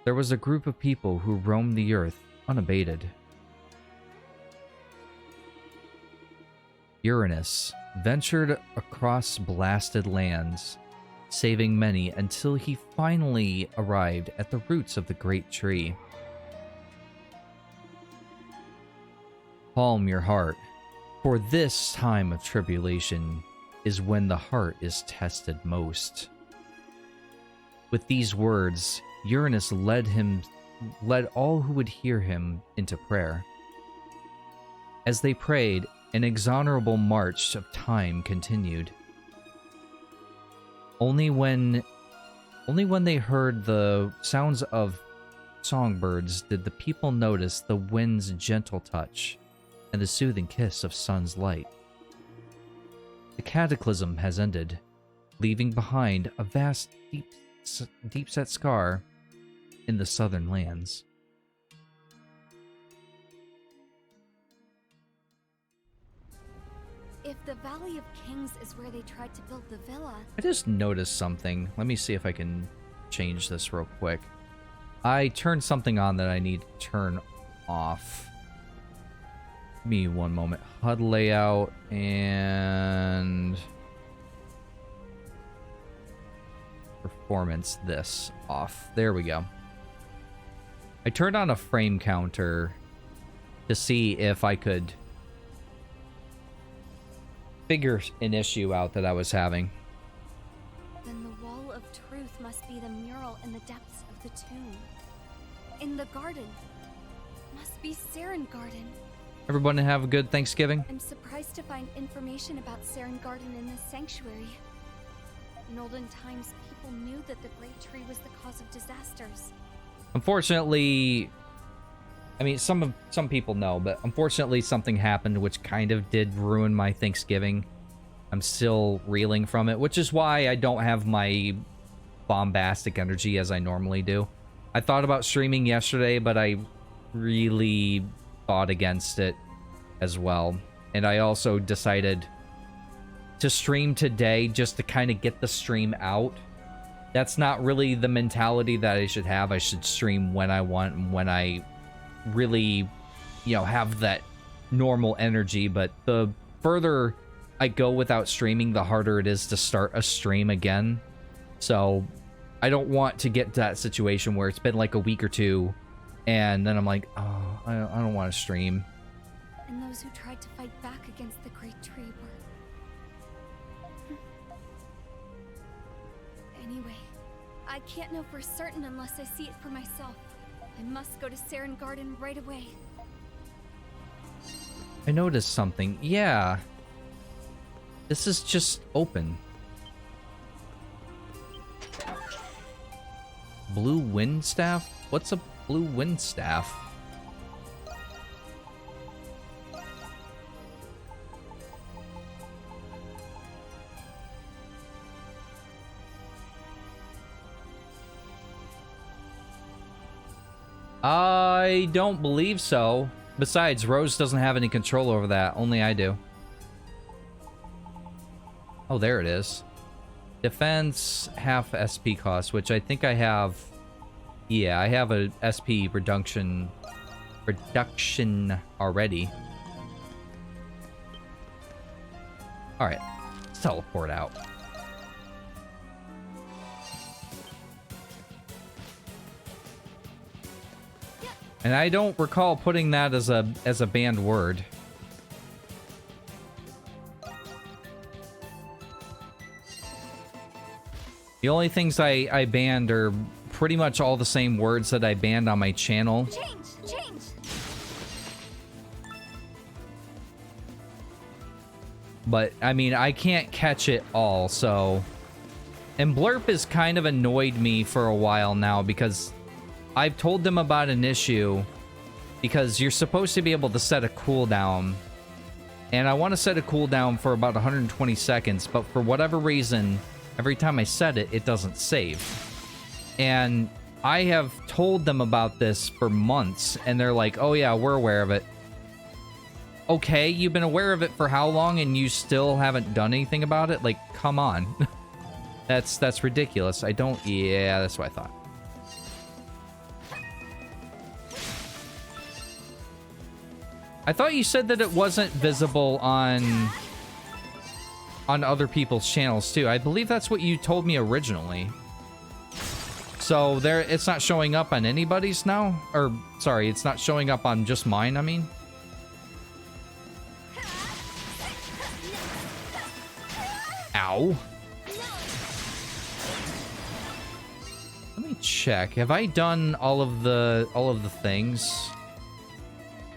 there was a group of people who roamed the earth unabated. Uranus ventured across blasted lands, saving many until he finally arrived at the roots of the great tree. Calm your heart, for this time of tribulation is when the heart is tested most. With these words, Uranus led all who would hear him into prayer. As they prayed, an inexorable march of time continued. Only when they heard the sounds of songbirds did the people notice the wind's gentle touch and the soothing kiss of sun's light. The cataclysm has ended, leaving behind a vast, deep-set scar in the southern lands. If the Valley of Kings is where they tried to build the villa... I just noticed something. Let me see if I can change this real quick. I turned something on that I need to turn off. Give me one moment. HUD layout and... performance, this off. There we go. I turned on a frame counter to see if I could figure an issue out that I was having. Then the Wall of Truth must be the mural in the depths of the tomb. In the garden. Must be Saren Garden. Everyone have a good Thanksgiving. I'm surprised to find information about Saren Garden in this sanctuary. In olden times, people knew that the Great Tree was the cause of disasters. Unfortunately, I mean, some people know, but unfortunately something happened which kind of did ruin my Thanksgiving. I'm still reeling from it, which is why I don't have my bombastic energy as I normally do. I thought about streaming yesterday, but I really fought against it as well. And I also decided to stream today just to kind of get the stream out. That's not really the mentality that I should have. I should stream when I want and when I really, you know, have that normal energy. But the further I go without streaming, the harder it is to start a stream again. So I don't want to get to that situation where it's been like a week or two and then I'm like, oh, I don't want to stream. And those who tried to fight back against the Great Tree were... Anyway, I can't know for certain unless I see it for myself. I must go to Saren Garden right away. I noticed something. Yeah. This is just open. Blue wind staff? What's a blue wind staff? I don't believe so. Besides, Rose doesn't have any control over that. Only I do. Oh, there it is. Defense, half SP cost, which I think I have. Yeah, I have a SP reduction already. Alright, let's teleport out. And I don't recall putting that as a banned word. The only things I banned are pretty much all the same words that I banned on my channel. Change! But, I mean, I can't catch it all, so... And Blurp has kind of annoyed me for a while now because I've told them about an issue because you're supposed to be able to set a cooldown. And I want to set a cooldown for about 120 seconds, but for whatever reason, every time I set it, it doesn't save. And I have told them about this for months, and they're like, oh yeah, we're aware of it. Okay, you've been aware of it for how long and you still haven't done anything about it? Like, come on. That's ridiculous. Yeah, that's what I thought. I thought you said that it wasn't visible on other people's channels too. I believe that's what you told me originally. So it's not showing up on anybody's now? Or, sorry, it's not showing up on just mine, I mean? Ow. Let me check. Have I done all of the things?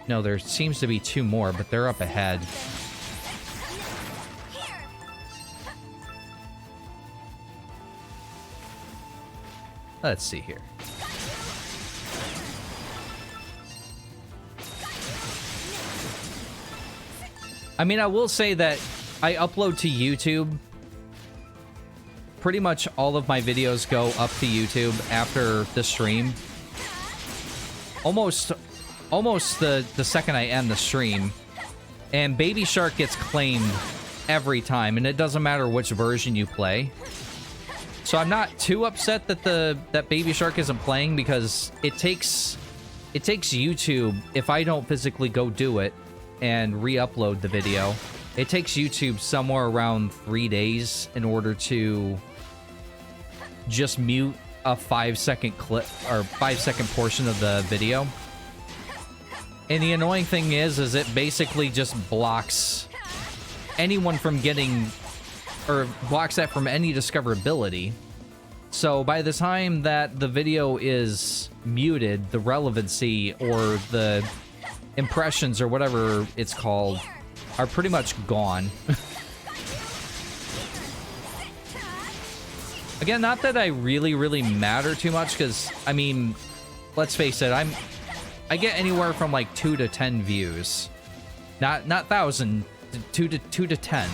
No, there seems to be 2 more, but they're up ahead. Let's see here. I mean, I will say that I upload to YouTube. Pretty much all of my videos go up to YouTube after the stream. Almost the second I end the stream. And Baby Shark gets claimed every time, and it doesn't matter which version you play. So I'm not too upset that that Baby Shark isn't playing, because it takes YouTube, if I don't physically go do it and re-upload the video, it takes YouTube somewhere around 3 days in order to just mute a 5-second clip or 5-second portion of the video. And the annoying thing is it basically just blocks anyone from getting, or blocks that from any discoverability. So by the time that the video is muted, the relevancy or the impressions or whatever it's called are pretty much gone. Again, not that I really matter too much, because, I mean, let's face it, I get anywhere from like 2 to 10 views. Not 1,000, 2 to 10.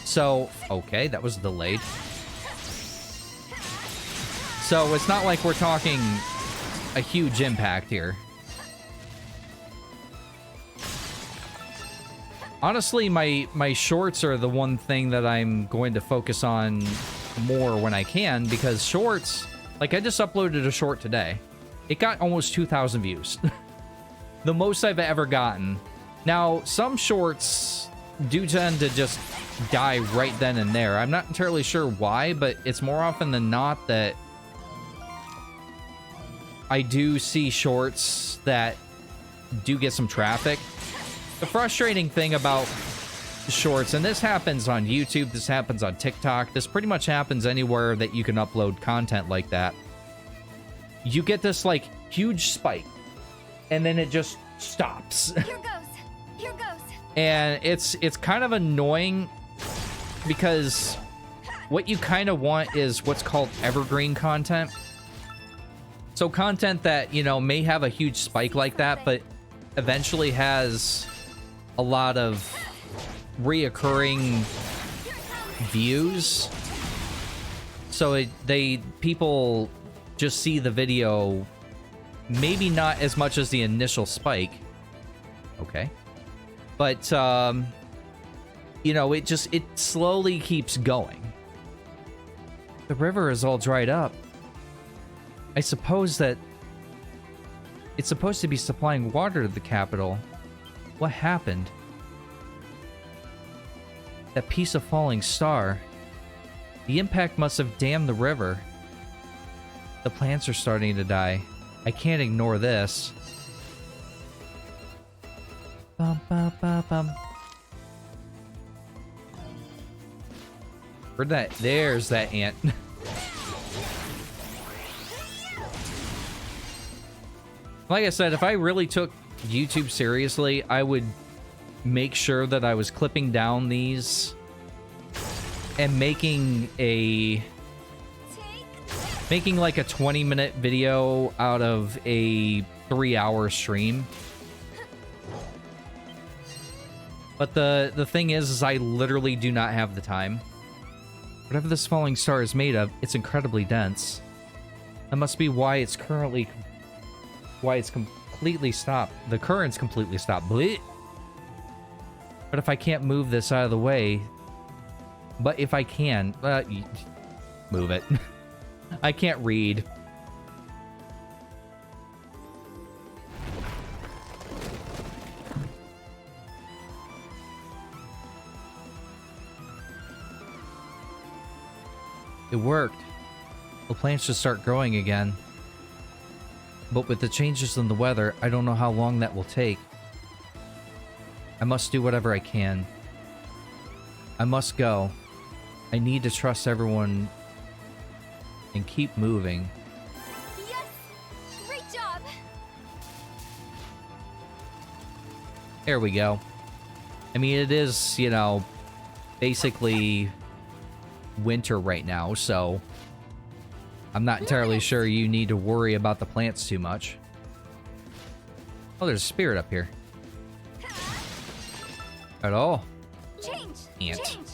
So, okay, that was delayed. So it's not like we're talking a huge impact here. Honestly, my shorts are the one thing that I'm going to focus on more when I can, because shorts, like I just uploaded a short today. It got almost 2,000 views. The most I've ever gotten. Now, some shorts do tend to just die right then and there. I'm not entirely sure why, but it's more often than not that I do see shorts that do get some traffic. The frustrating thing about shorts, and this happens on YouTube, this happens on TikTok, this pretty much happens anywhere that you can upload content like that. You get this, like, huge spike, and then it just stops. Here goes. Here goes. And it's kind of annoying because what you kind of want is what's called evergreen content. So content that, you know, may have a huge spike like that, but eventually has a lot of reoccurring views. So people just see the video, maybe not as much as the initial spike. Okay. But, you know, it slowly keeps going. The river is all dried up. I suppose that it's supposed to be supplying water to the capital. What happened? That piece of falling star. The impact must have dammed the river. The plants are starting to die. I can't ignore this. Bum, bum, bum, bum. Where'd that? There's that ant. Like I said, if I really took YouTube seriously, I would make sure that I was clipping down these and making like a 20-minute video out of a 3-hour stream. But the thing is I literally do not have the time. Whatever this falling star is made of, it's incredibly dense. That must be why it's completely stopped. The current's completely stopped. Bleep. But if I can't move this out of the way, but if I can, move it. I can't read. It worked. The plants should start growing again. But with the changes in the weather, I don't know how long that will take. I must do whatever I can. I must go. I need to trust everyone and keep moving. Yes! Great job! There we go. I mean, it is, you know, basically winter right now, so I'm not entirely sure you need to worry about the plants too much. Oh, there's a spirit up here. At all. Change! Ant. Change!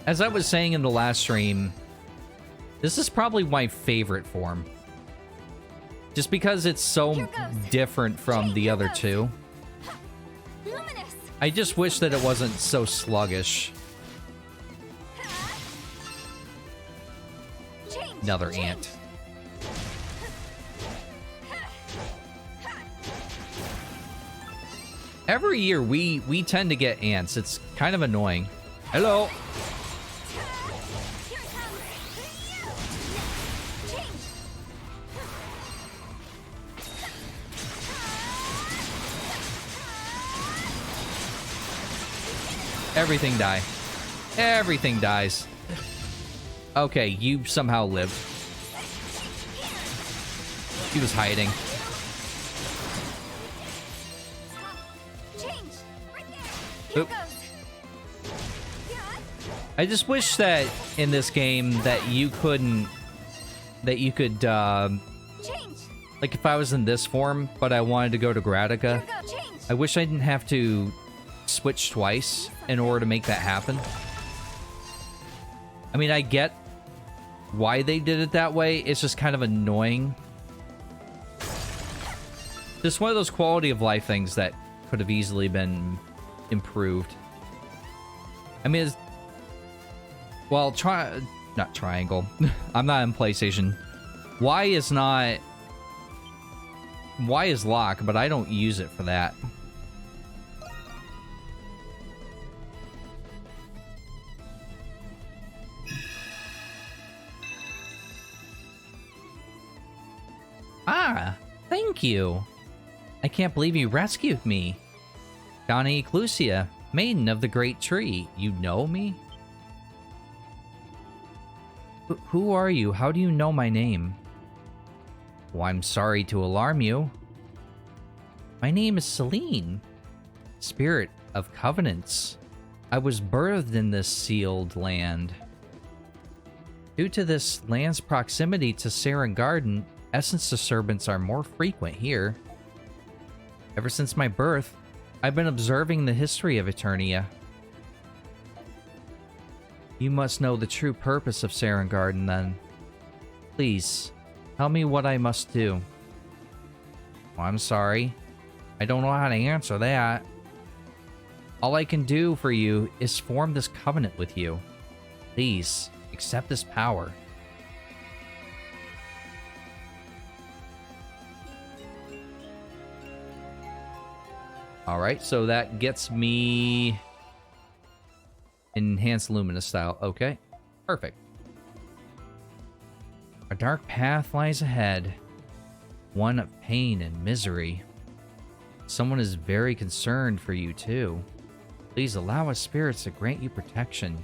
As I was saying in the last stream, this is probably my favorite form. Just because it's so different from the other two. I just wish that it wasn't so sluggish. Another ant. Every year we tend to get ants. It's kind of annoying. Hello. Everything die. Everything dies. Okay, you somehow lived. He was hiding. Oop. I just wish that in this game that you couldn't... That you could, like if I was in this form, but I wanted to go to Gradica, I wish I didn't have to switch twice in order to make that happen. I mean, I get why they did it that way. It's just kind of annoying. Just one of those quality of life things that could have easily been improved. I mean, it's, well, not triangle. I'm not in PlayStation. Y is lock, but I don't use it for that. thank you. I can't believe you rescued me. Donna Eclusia, Maiden of the Great Tree. You know me? Who are you? How do you know my name? Well, I'm sorry to alarm you. My name is Selene, Spirit of Covenants. I was birthed in this sealed land. Due to this land's proximity to Saren Garden, essence disturbance are more frequent here. Ever since my birth, I've been observing the history of Eternia. You must know the true purpose of Saren Garden, then. Please, tell me what I must do. Oh, I'm sorry. I don't know how to answer that. All I can do for you is form this covenant with you. Please, accept this power. Alright, so that gets me enhanced Luminous style. Okay, perfect. A dark path lies ahead, one of pain and misery. Someone is very concerned for you too. Please allow us spirits to grant you protection.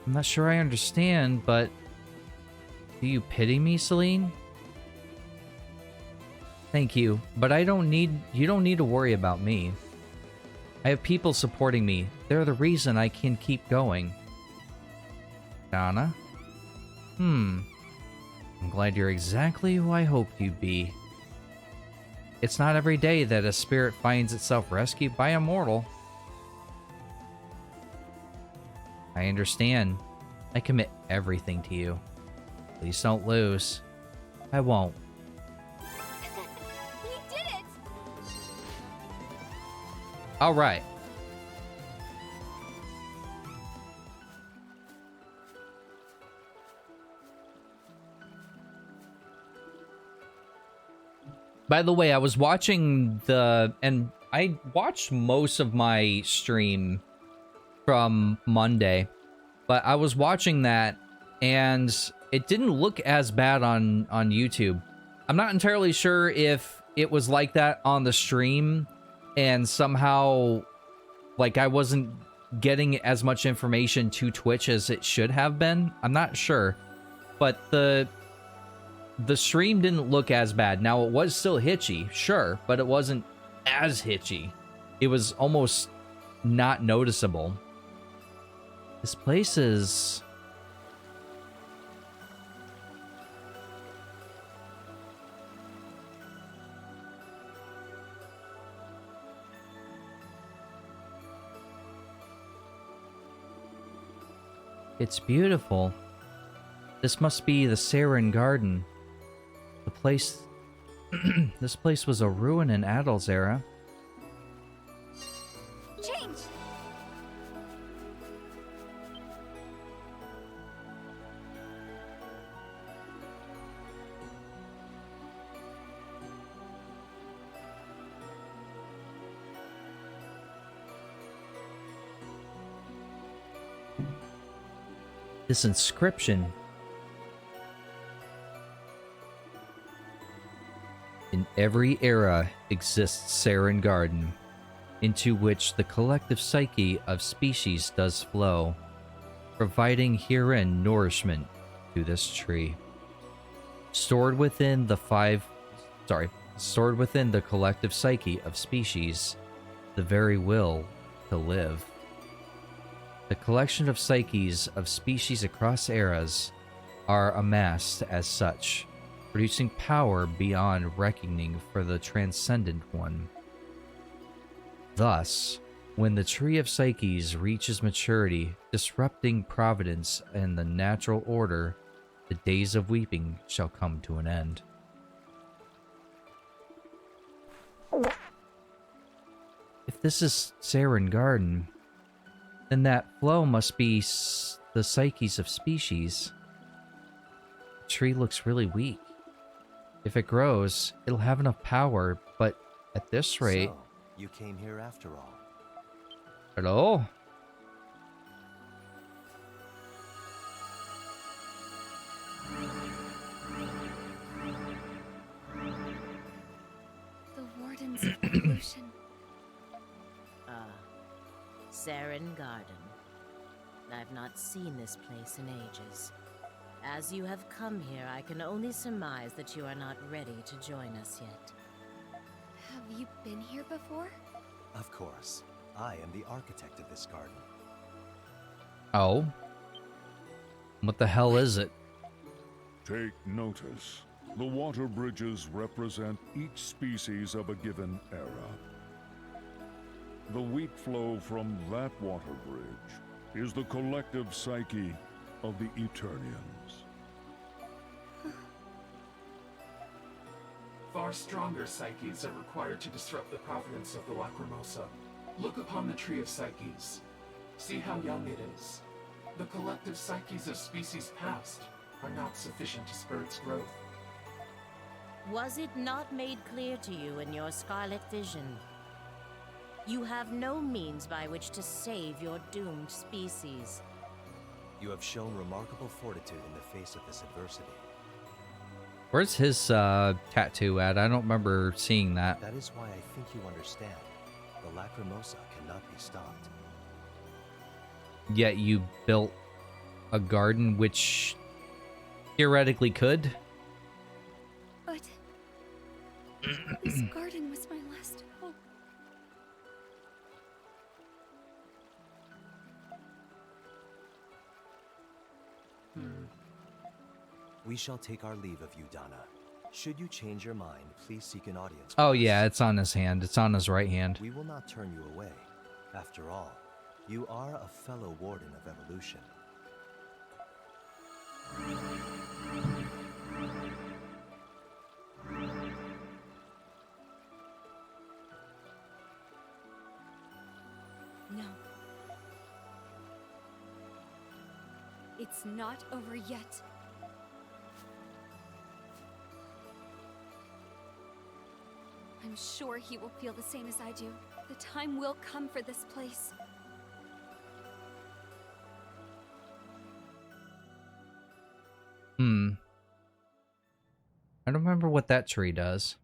I'm not sure I understand, but do you pity me, Selene? Thank you, but you don't need to worry about me. I have people supporting me. They're the reason I can keep going. Donna? I'm glad you're exactly who I hoped you'd be. It's not every day that a spirit finds itself rescued by a mortal. I understand. I commit everything to you. Please don't lose. I won't. We did it! All right. By the way, I was watching and I watched most of my stream from Monday, but I was watching that and it didn't look as bad on YouTube. I'm not entirely sure if it was like that on the stream and somehow like I wasn't getting as much information to Twitch as it should have been. I'm not sure, but the stream didn't look as bad. Now, it was still hitchy, sure, but it wasn't as hitchy. It was almost not noticeable. This place is... It's beautiful. This must be the Saren Garden. The place... This place was a ruin in Adol's era. Change! This inscription... In every era exists Saren Garden, into which the collective psyche of species does flow, providing herein nourishment to this tree. Stored within the collective psyche of species, the very will to live. The collection of psyches of species across eras are amassed as such, producing power beyond reckoning for the transcendent one. Thus, when the tree of psyches reaches maturity, disrupting providence and the natural order, the days of weeping shall come to an end. If this is Saren Garden, then that flow must be the psyches of species. The tree looks really weak. If it grows, it'll have enough power, but at this rate... So, you came here after all. Hello? Gardens of Evolution. Saren Garden. I've not seen this place in ages. As you have come here, I can only surmise that you are not ready to join us yet. Have you been here before? Of course. I am the architect of this garden. Oh? What the hell is it? Take notice. The water bridges represent each species of a given era. The weak flow from that water bridge is the collective psyche of the Eternians. Far stronger psyches are required to disrupt the providence of the Lacrimosa. Look upon the Tree of Psyches. See how young it is. The collective psyches of species past are not sufficient to spur its growth. Was it not made clear to you in your Scarlet Vision? You have no means by which to save your doomed species. You have shown remarkable fortitude in the face of this adversity. Where's his tattoo at? I don't remember seeing that. That is why I think you understand. The Lacrimosa cannot be stopped. Yet you built a garden which theoretically could? But this garden was my last hope. We shall take our leave of you, Donna. Should you change your mind, please seek an audience. Oh yeah, it's on his hand. It's on his right hand. We will not turn you away. After all, you are a fellow Warden of Evolution. No. It's not over yet. I'm sure he will feel the same as I do. The time will come for this place. I don't remember what that tree does.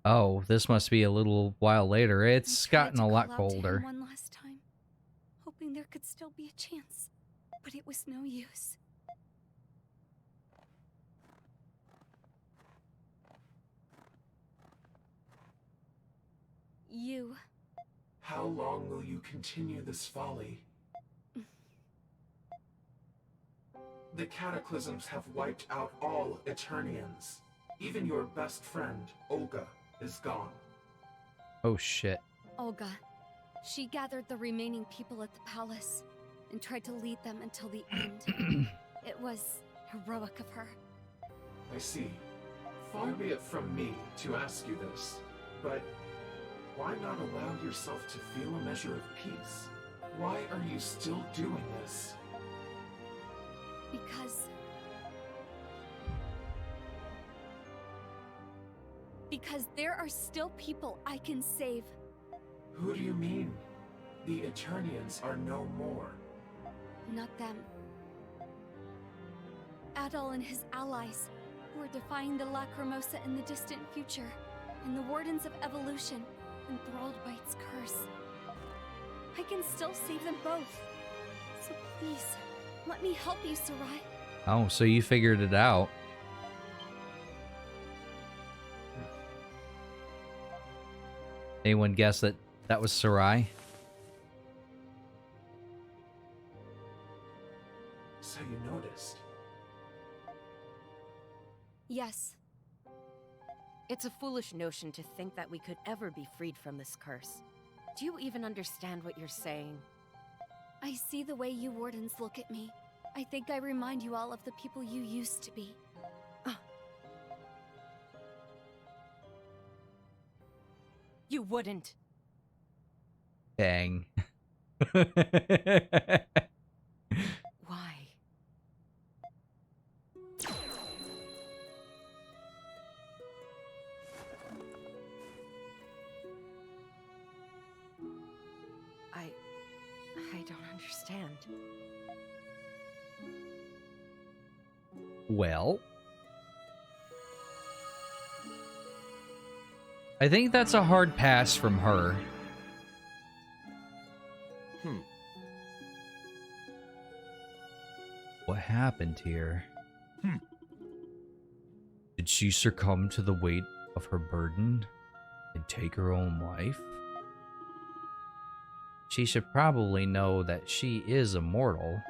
Oh, this must be a little while later. It's gotten a lot colder. One last time, hoping there could still be a chance, but it was no use. You. How long will you continue this folly? The cataclysms have wiped out all Eternians. Even your best friend, Olga, is gone. Oh shit. Olga. She gathered the remaining people at the palace and tried to lead them until the end. It was heroic of her. I see. Far be it from me to ask you this, but why not allow yourself to feel a measure of peace? Why are you still doing this? Because there are still people I can save. Who do you mean? The Eternians are no more. Not them. Adol and his allies, who are defying the Lacrimosa in the distant future, and the Wardens of Evolution, enthralled by its curse. I can still save them both. So please, let me help you, Sarai. Oh, so you figured it out. Anyone guess that that was Sarai? So you noticed? Yes. It's a foolish notion to think that we could ever be freed from this curse. Do you even understand what you're saying? I see the way you Wardens look at me. I think I remind you all of the people you used to be. You wouldn't. Dang. Why? don't understand. Well, I think that's a hard pass from her. What happened here? Did she succumb to the weight of her burden and take her own life? She should probably know that she is immortal.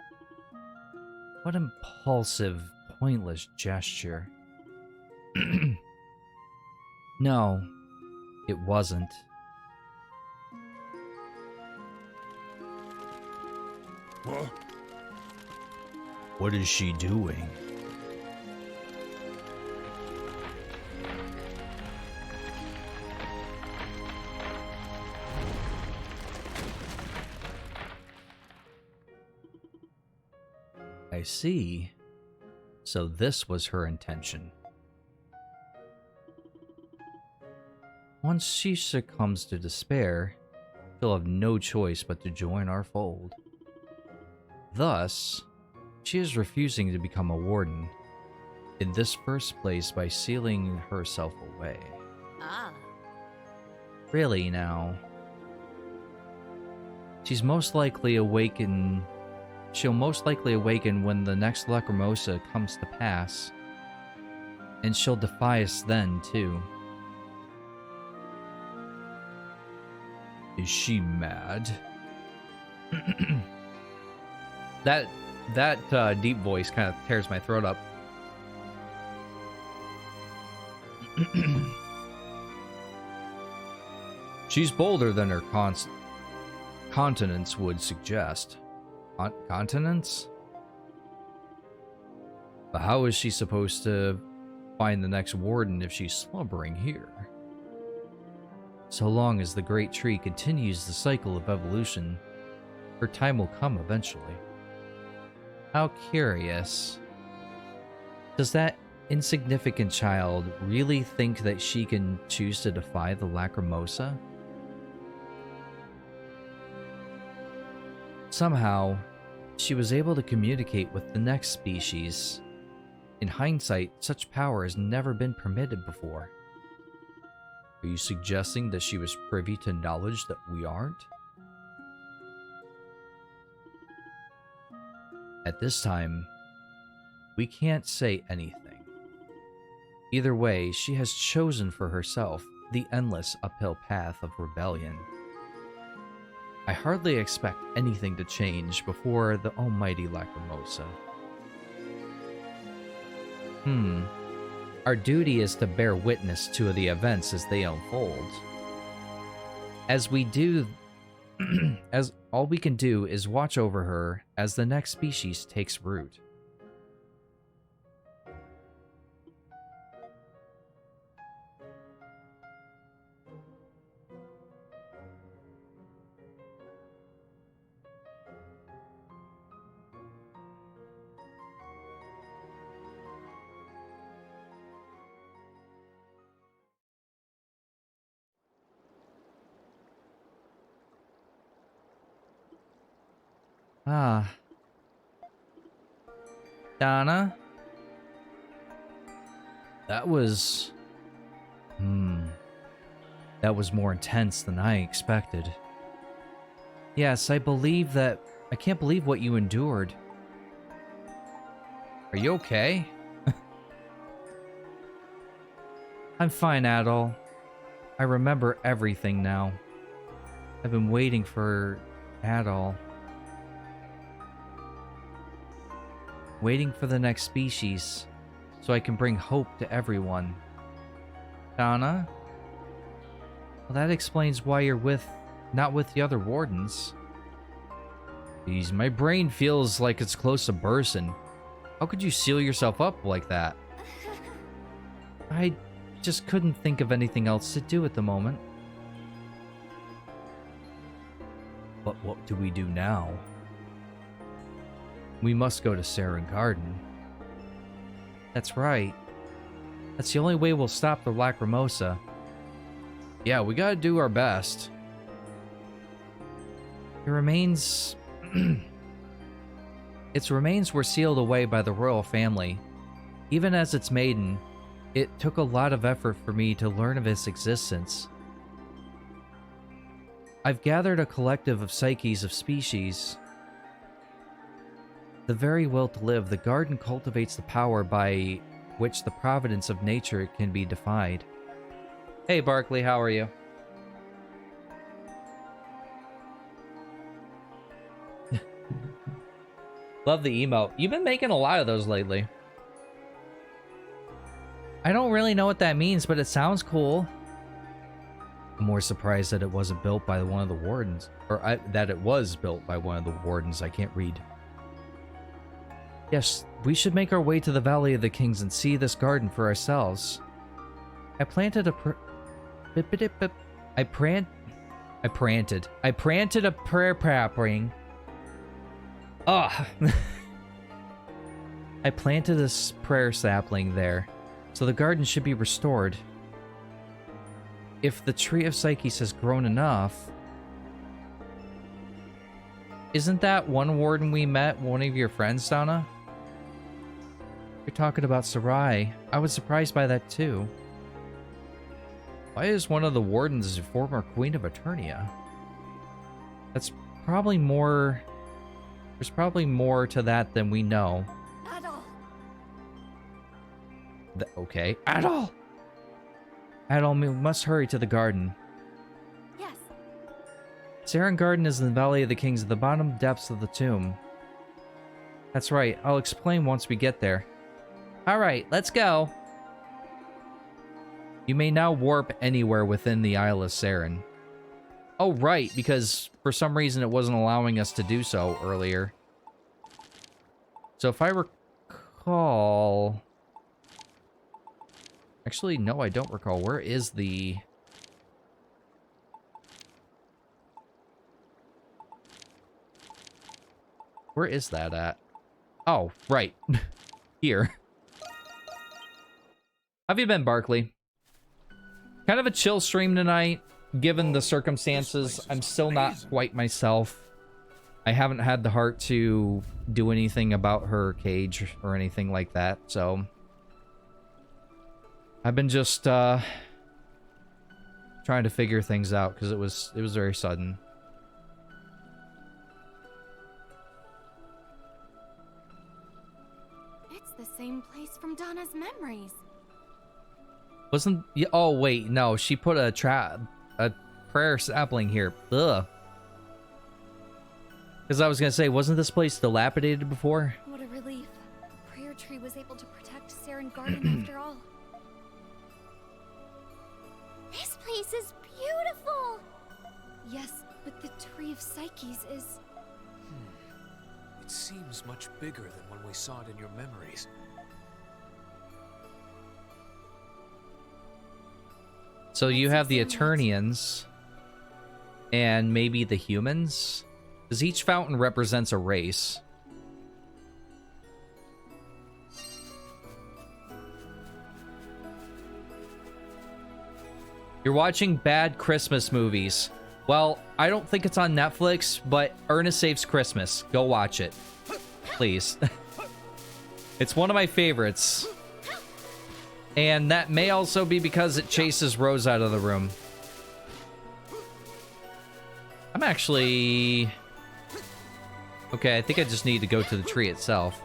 What impulsive, pointless gesture. No, it wasn't. What is she doing? I see. So this was her intention. Once she succumbs to despair, she'll have no choice but to join our fold. Thus, she is refusing to become a warden, in this first place by sealing herself away. Ah. Really now? She'll most likely awaken when the next Lacrimosa comes to pass, and she'll defy us then, too. Is she mad? That deep voice kind of tears my throat up. She's bolder than her continence would suggest. Continence? But how is she supposed to find the next warden if she's slumbering here? So long as the great tree continues the cycle of evolution, her time will come eventually. How curious. Does that insignificant child really think that she can choose to defy the Lacrimosa? Somehow, she was able to communicate with the next species. In hindsight, such power has never been permitted before. Are you suggesting that she was privy to knowledge that we aren't? At this time, we can't say anything. Either way, she has chosen for herself the endless uphill path of rebellion. I hardly expect anything to change before the almighty Lacrimosa. Our duty is to bear witness to the events as they unfold. As we do, as all we can do is watch over her as the next species takes root. Ah. Donna? That was... That was more intense than I expected. Yes, I can't believe what you endured. Are you okay? I'm fine, Adol. I remember everything now. I've been waiting for Adol. Waiting for the next species, so I can bring hope to everyone. Donna? Well, that explains why you're not with the other wardens. Jeez, my brain feels like it's close to bursting. How could you seal yourself up like that? I just couldn't think of anything else to do at the moment. But what do we do now? We must go to Saren Garden. That's right. That's the only way we'll stop the Lacrimosa. Yeah, we gotta do our best. It remains Its remains were sealed away by the royal family. Even as its maiden, it took a lot of effort for me to learn of its existence. I've gathered a collective of psyches of species. The very will to live, the garden cultivates the power by which the providence of nature can be defied. Hey Barkley, how are you? Love the emote. You've been making a lot of those lately. I don't really know what that means, but it sounds cool. I'm more surprised that it wasn't built by one of the wardens. Or that it was built by one of the wardens. I can't read. Yes, we should make our way to the Valley of the Kings and see this garden for ourselves. I planted a prayer sapling. Ugh. I planted a prayer sapling there, so the garden should be restored. If the Tree of Psyches has grown enough... Isn't that one warden we met one of your friends, Donna? You're talking about Sarai. I was surprised by that too. Why is one of the wardens a former Queen of Eternia? That's probably more... There's probably more to that than we know. Adol. Okay. Adol! Adol, we must hurry to the garden. Yes. Saren Garden is in the Valley of the Kings at the bottom depths of the tomb. That's right. I'll explain once we get there. Alright, let's go. You may now warp anywhere within the Isle of Saren. Oh, right, because for some reason it wasn't allowing us to do so earlier. So if I recall... Actually, no, I don't recall. Where is the... Where is that at? Oh, right. Here. How have you been, Barkley? Kind of a chill stream tonight, given the circumstances. I'm still not quite myself. I haven't had the heart to do anything about her cage or anything like that, so... I've been just, trying to figure things out, because it was very sudden. It's the same place from Donna's memories. Wasn't... Oh, wait, no. She put a prayer sapling here. Ugh. Because I was going to say, wasn't this place dilapidated before? What a relief. The prayer tree was able to protect Saren Garden after all. This place is beautiful! Yes, but the Tree of Psyches is... It seems much bigger than when we saw it in your memories. So you have the Eternians and maybe the humans? Because each fountain represents a race. You're watching bad Christmas movies. Well, I don't think it's on Netflix, but Ernest Saves Christmas. Go watch it. Please. It's one of my favorites. And that may also be because it chases Rose out of the room. I'm actually... Okay, I think I just need to go to the tree itself.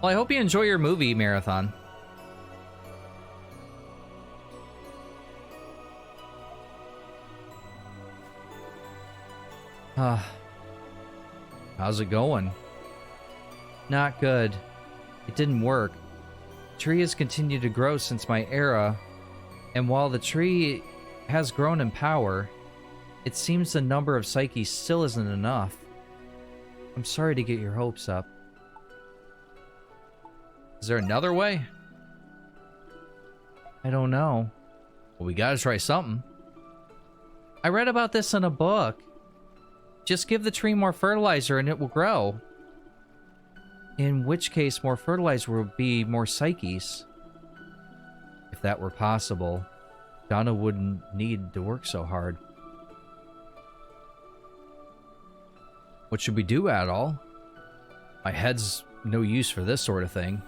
Well, I hope you enjoy your movie marathon. How's it going? Not good. It didn't work. The tree has continued to grow since my era, and while the tree has grown in power, it seems the number of psyches still isn't enough. I'm sorry to get your hopes up. Is there another way? I don't know. Well, we gotta try something. I read about this in a book. Just give the tree more fertilizer and it will grow. In which case, more fertilizer will be more psyches. If that were possible. Donna wouldn't need to work so hard. What should we do at all? My head's no use for this sort of thing.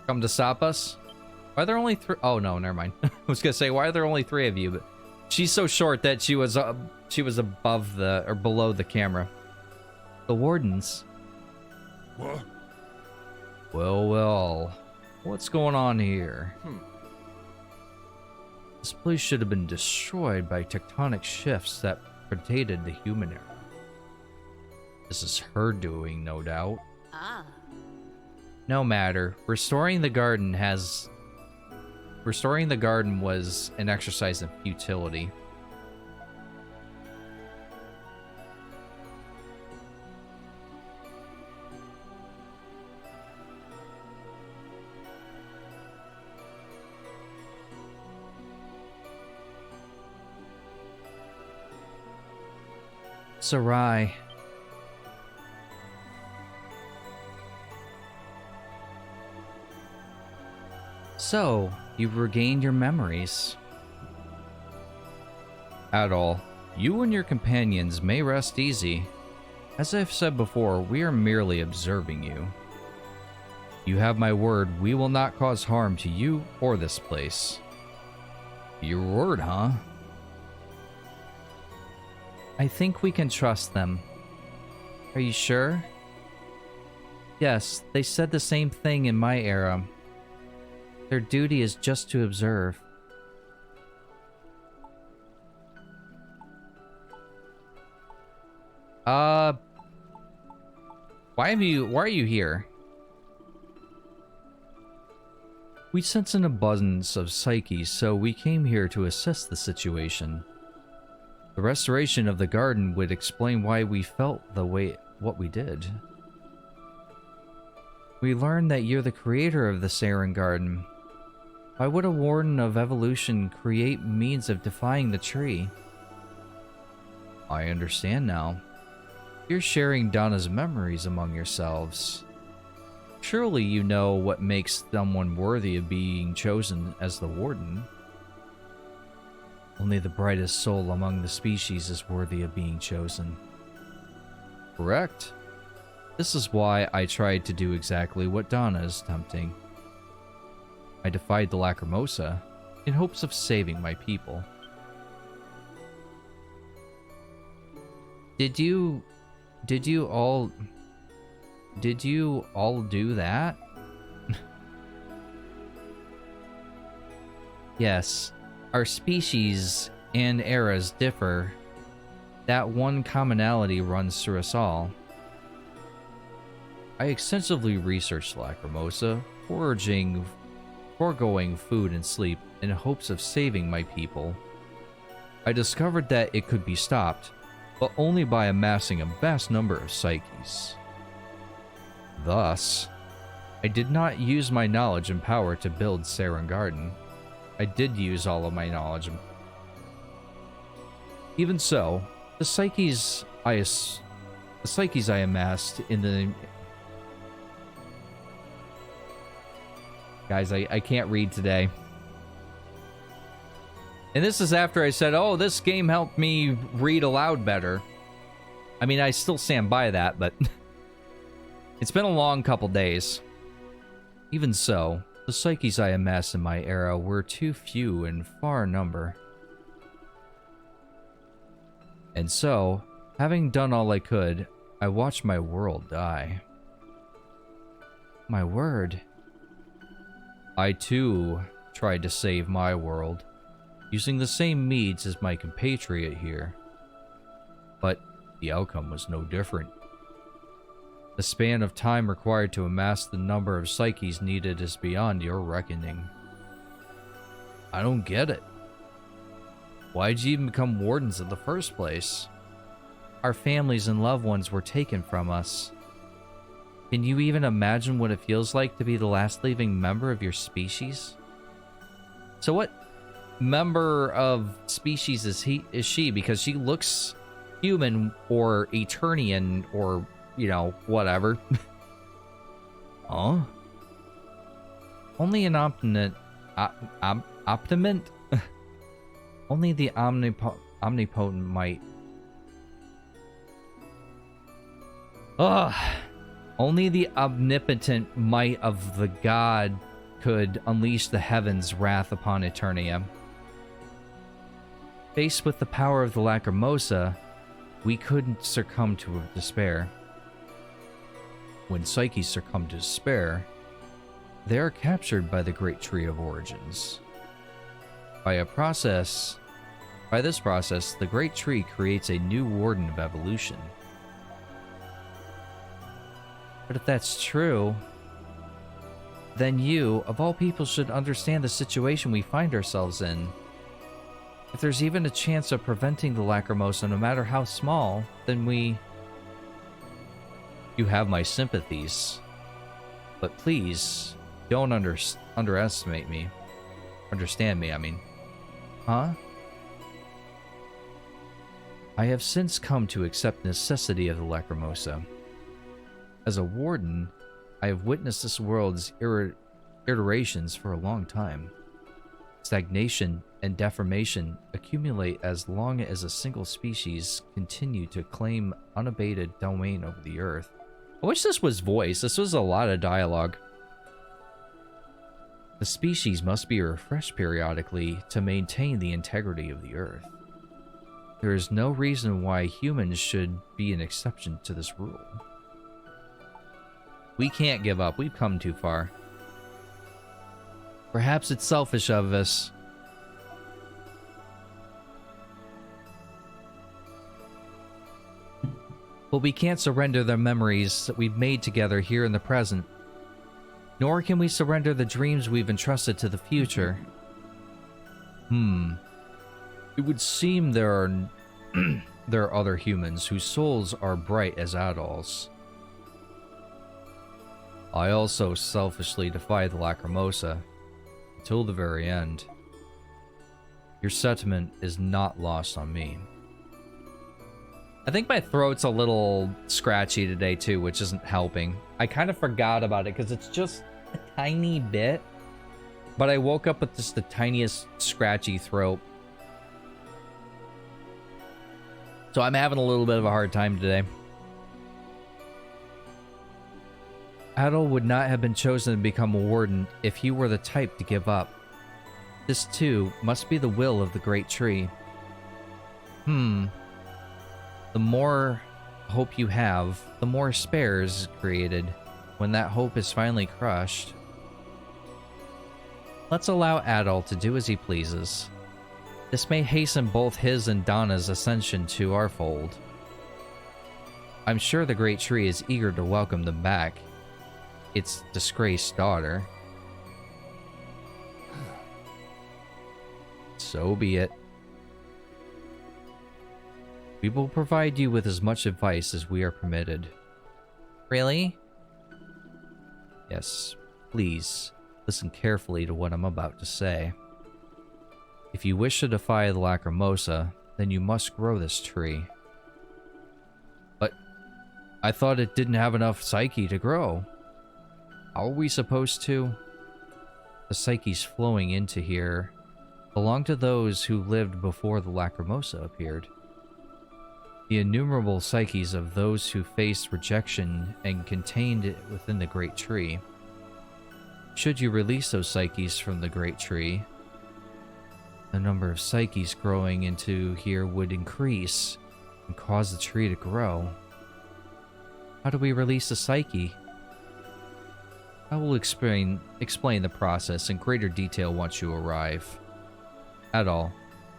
Come to stop us? Why are there only three? Oh no, never mind. I was gonna say, why are there only three of you? But she's so short that she was above the, or below the camera. The wardens. What? Well. What's going on here? This place should have been destroyed by tectonic shifts that predated the human era. This is her doing, no doubt. Ah. No matter. Restoring the garden was an exercise in futility. Sarai. So, you've regained your memories. At all, you and your companions may rest easy. As I've said before, we are merely observing you. You have my word, we will not cause harm to you or this place. Your word, huh? I think we can trust them. Are you sure? Yes, they said the same thing in my era. Their duty is just to observe. Why are you here? We sense an abundance of psyches, so we came here to assess the situation. The restoration of the garden would explain why we felt what we did. We learned that you're the creator of the Saren garden. Why would a warden of evolution create means of defying the tree? I understand now. You're sharing Donna's memories among yourselves. Surely you know what makes someone worthy of being chosen as the warden. Only the brightest soul among the species is worthy of being chosen. Correct. This is why I tried to do exactly what Donna is attempting. I defied the Lacrimosa in hopes of saving my people. Did you all do that? Yes. Our species and eras differ. That one commonality runs through us all. I extensively researched Lacrimosa, foregoing food and sleep in hopes of saving my people. I discovered that it could be stopped, but only by amassing a vast number of psyches. Thus, I did not use my knowledge and power to build Saren Garden. I did use all of my knowledge. Even so, the psyches I amassed in the... Guys, I can't read today. And this is after I said, oh, this game helped me read aloud better. I mean, I still stand by that, but... It's been a long couple days. Even so, the psyches I amassed in my era were too few in far number. And so, having done all I could, I watched my world die. My word. I too tried to save my world, using the same means as my compatriot here. But the outcome was no different. The span of time required to amass the number of psyches needed is beyond your reckoning. I don't get it. Why'd you even become wardens in the first place? Our families and loved ones were taken from us. Can you even imagine what it feels like to be the last living member of your species? So what member of species is she? Because she looks human or Eternian or, you know, whatever. Huh? Only an optimist... optimist? Only the omnipotent might... Ugh! Only the omnipotent might of the god could unleash the heavens' wrath upon Eternia. Faced with the power of the Lacrimosa, we couldn't succumb to despair. When psyches succumb to despair, they are captured by the Great Tree of Origins. By this process, the Great Tree creates a new Warden of Evolution. But if that's true, then you, of all people, should understand the situation we find ourselves in. If there's even a chance of preventing the Lacrimosa, no matter how small, then we... You have my sympathies. But please, don't underestimate me. Understand me, I mean. Huh? I have since come to accept the necessity of the Lacrimosa. As a warden, I have witnessed this world's iterations for a long time. Stagnation and deformation accumulate as long as a single species continue to claim unabated domain over the earth. I wish this was voice. This was a lot of dialogue. The species must be refreshed periodically to maintain the integrity of the earth. There is no reason why humans should be an exception to this rule. We can't give up. We've come too far. Perhaps it's selfish of us. But we can't surrender the memories that we've made together here in the present. Nor can we surrender the dreams we've entrusted to the future. It would seem there are other humans whose souls are bright as adults. I also selfishly defy the Lacrimosa until the very end. Your sentiment is not lost on me. I think my throat's a little scratchy today too, which isn't helping. I kind of forgot about it because it's just a tiny bit, but I woke up with just the tiniest scratchy throat. So I'm having a little bit of a hard time today. Adol would not have been chosen to become a warden if he were the type to give up. This too must be the will of the Great Tree. The more hope you have, the more spares is created when that hope is finally crushed. Let's allow Adol to do as he pleases. This may hasten both his and Donna's ascension to our fold. I'm sure the Great Tree is eager to welcome them back. Its disgraced daughter. So be it. We will provide you with as much advice as we are permitted. Really? Yes, please listen carefully to what I'm about to say. If you wish to defy the Lacrimosa, then you must grow this tree. But I thought it didn't have enough psyche to grow. How are we supposed to? The psyches flowing into here belong to those who lived before the Lacrimosa appeared. The innumerable psyches of those who faced rejection and contained it within the Great Tree. Should you release those psyches from the Great Tree, the number of psyches growing into here would increase and cause the tree to grow. How do we release the psyche? I will explain the process in greater detail once you arrive. Adol,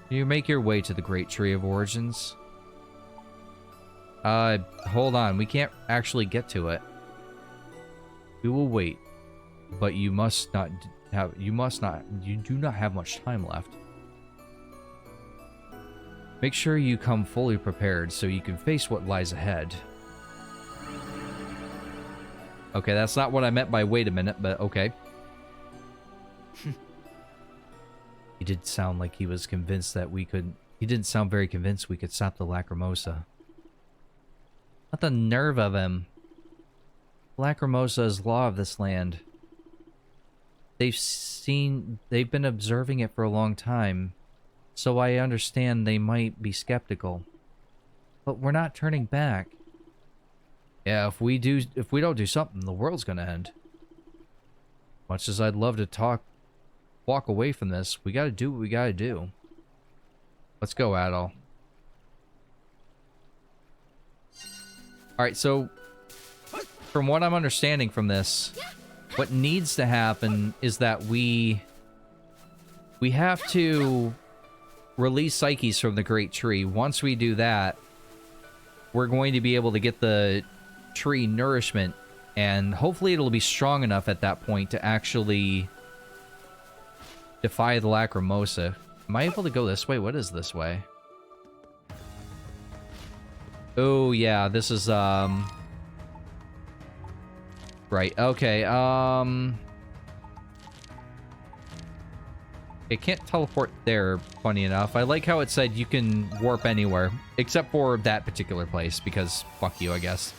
do you make your way to the Great Tree of Origins? Hold on, we can't actually get to it. We will wait, but you do not have much time left. Make sure you come fully prepared so you can face what lies ahead. Okay, that's not what I meant by wait a minute, but okay. He did sound like he was convinced that we could... He didn't sound very convinced we could stop the Lacrimosa. Not the nerve of him. Lacrimosa is law of this land. They've been observing it for a long time, so I understand they might be skeptical. But we're not turning back. Yeah, if we don't do something, the world's gonna end. Much as I'd love to walk away from this, we gotta do what we gotta do. Let's go, Adol. Alright, so from what I'm understanding from this, what needs to happen is that we have to release Psyches from the Great Tree. Once we do that, we're going to be able to get the tree nourishment, and hopefully it'll be strong enough at that point to actually defy the Lacrimosa. Am I able to go this way? What is this way? Oh, yeah, this is, right, okay, it can't teleport there, funny enough. I like how it said you can warp anywhere, except for that particular place, because fuck you, I guess.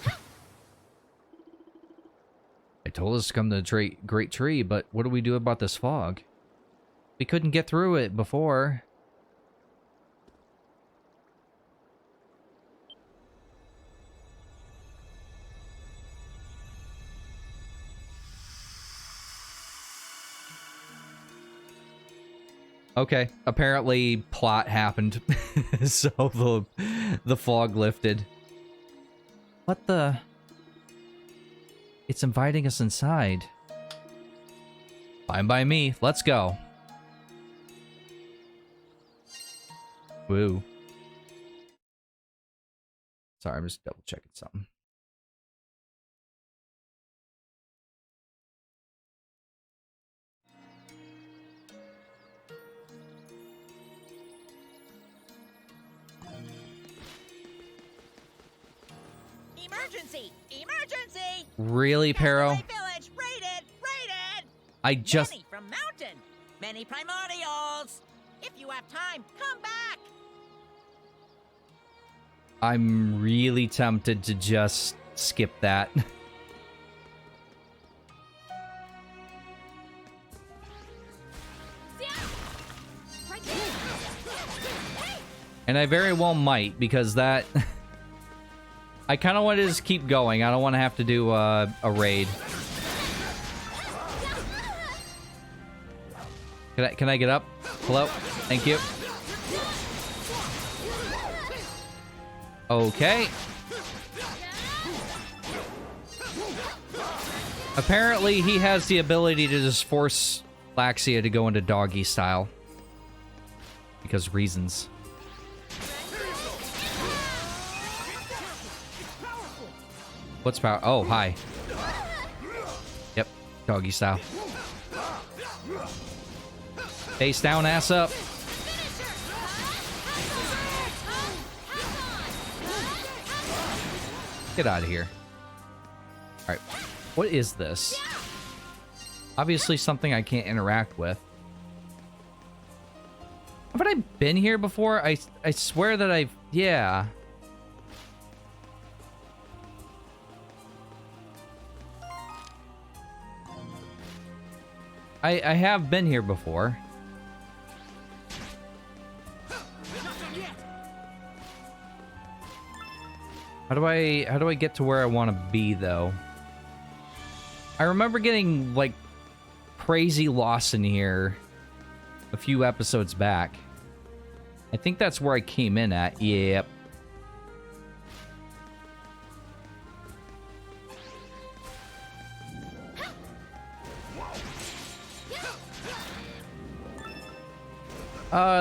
I told us to come to the Great Tree, but what do we do about this fog? We couldn't get through it before. Okay, apparently plot happened, so the fog lifted. What the? It's inviting us inside. Fine by me, let's go. Woo. Sorry, I'm just double checking something. Emergency! Emergency! Really, Pero? Village, raided! Raided! I just... Many from mountain! Many primordials! If you have time, come back! I'm really tempted to just skip that. And I very well might, because that... I kind of want to just keep going. I don't want to have to do a raid. Can I get up? Hello? Thank you. Okay. Apparently, he has the ability to just force Laxia to go into doggy style. Because reasons. What's power? Oh, hi. Yep, doggy style. Face down, ass up. Get out of here. Alright, what is this? Obviously something I can't interact with. Haven't I been here before? I swear that I've... Yeah. I have been here before. How do I get to where I want to be, though? I remember getting, like, crazy lost in here a few episodes back. I think that's where I came in at. Yep.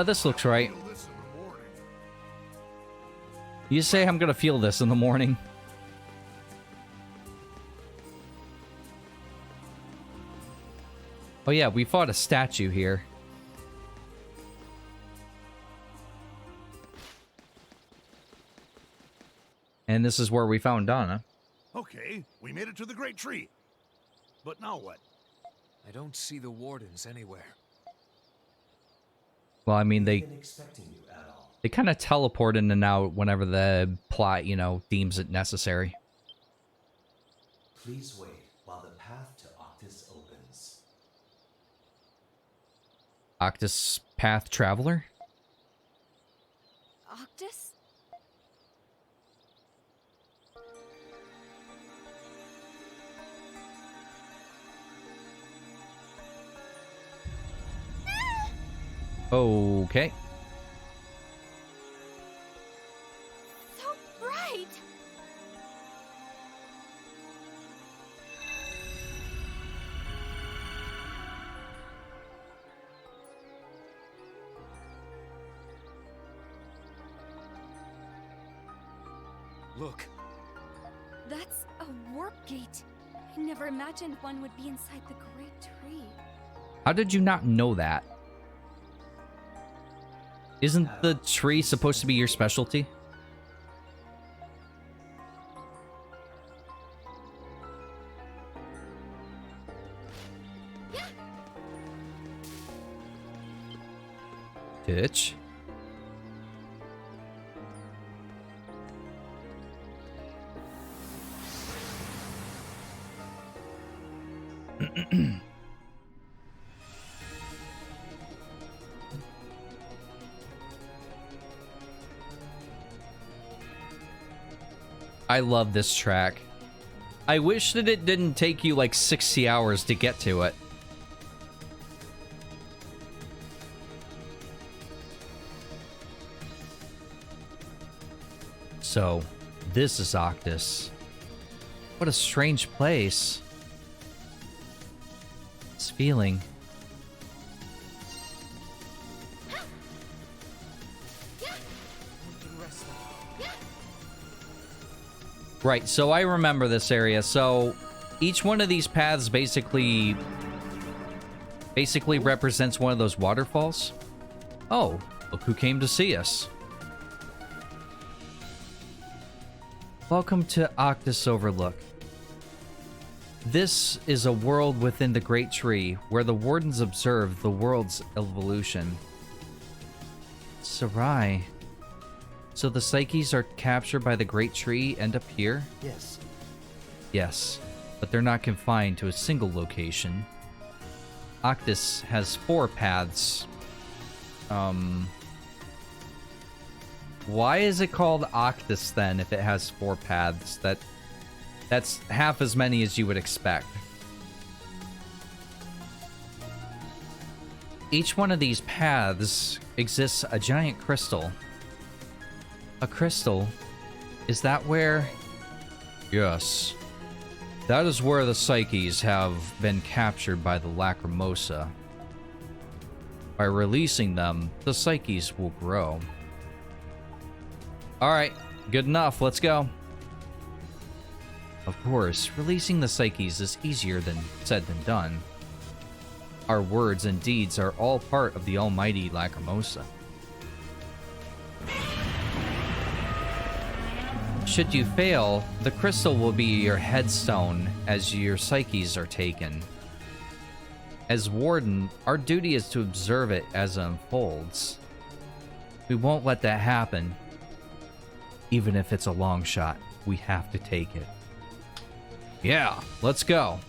This looks right. You say I'm gonna feel this in the morning. Oh yeah, we fought a statue here. And this is where we found Donna. Okay, we made it to the Great Tree. But now what? I don't see the wardens anywhere. Well, I mean, they kind of teleport in and out whenever the plot, you know, deems it necessary. Please wait while the path to Octus opens. Octus Path Traveler? Octus? Okay. So bright! Look. That's a warp gate. I never imagined one would be inside the great tree. How did you not know that? Isn't the tree supposed to be your specialty? Bitch. I love this track. I wish that it didn't take you like 60 hours to get to it. So, this is Octus. What a strange place. This feeling. Right, so I remember this area. So each one of these paths basically represents one of those waterfalls. Oh, look who came to see us. Welcome to Octus Overlook. This is a world within the Great Tree where the Wardens observe the world's evolution. Sarai. So the Psyches are captured by the Great Tree and up here? Yes. Yes, but they're not confined to a single location. Octus has 4 paths. Why is it called Octus then if it has 4 paths? That's half as many as you would expect. Each one of these paths exists a giant crystal. A crystal? Is that where? Yes. That is where the Psyches have been captured by the Lacrimosa. By releasing them, the Psyches will grow. Alright, good enough, let's go. Of course, releasing the Psyches is easier said than done. Our words and deeds are all part of the almighty Lacrimosa. Should you fail, the crystal will be your headstone as your Psyches are taken. As Warden, our duty is to observe it as it unfolds. We won't let that happen. Even if it's a long shot, we have to take it. Yeah, let's go.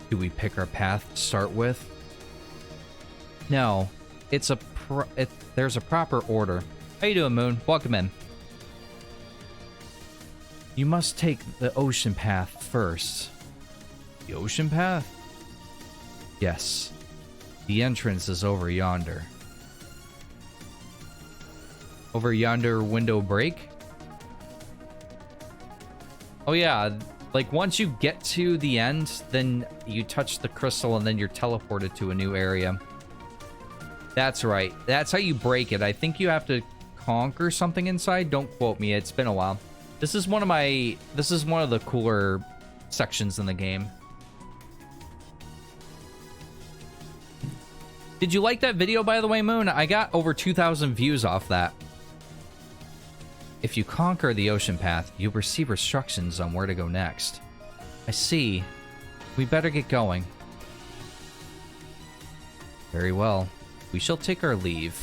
Do we pick our path to start with? No, there's a proper order. How you doing, Moon? Welcome in. You must take the ocean path first. The ocean path? Yes. The entrance is over yonder. Over yonder window break? Oh yeah, like once you get to the end, then you touch the crystal and then you're teleported to a new area. That's right. That's how you break it. I think you have to conquer something inside. Don't quote me. It's been a while. This is one of the cooler sections in the game. Did you like that video, by the way, Moon? I got over 2,000 views off that. If you conquer the ocean path, you'll receive instructions on where to go next. I see. We better get going. Very well. We shall take our leave.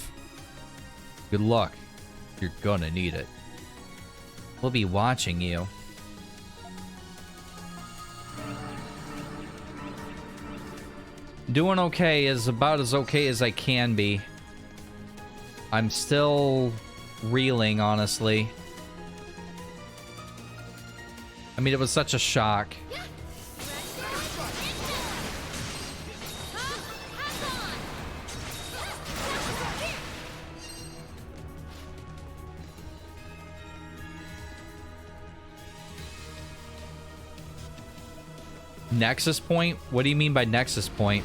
Good luck. You're gonna need it. We'll be watching you. Doing okay is about as okay as I can be. I'm still reeling, honestly. I mean, it was such a shock. Nexus point? What do you mean by Nexus point?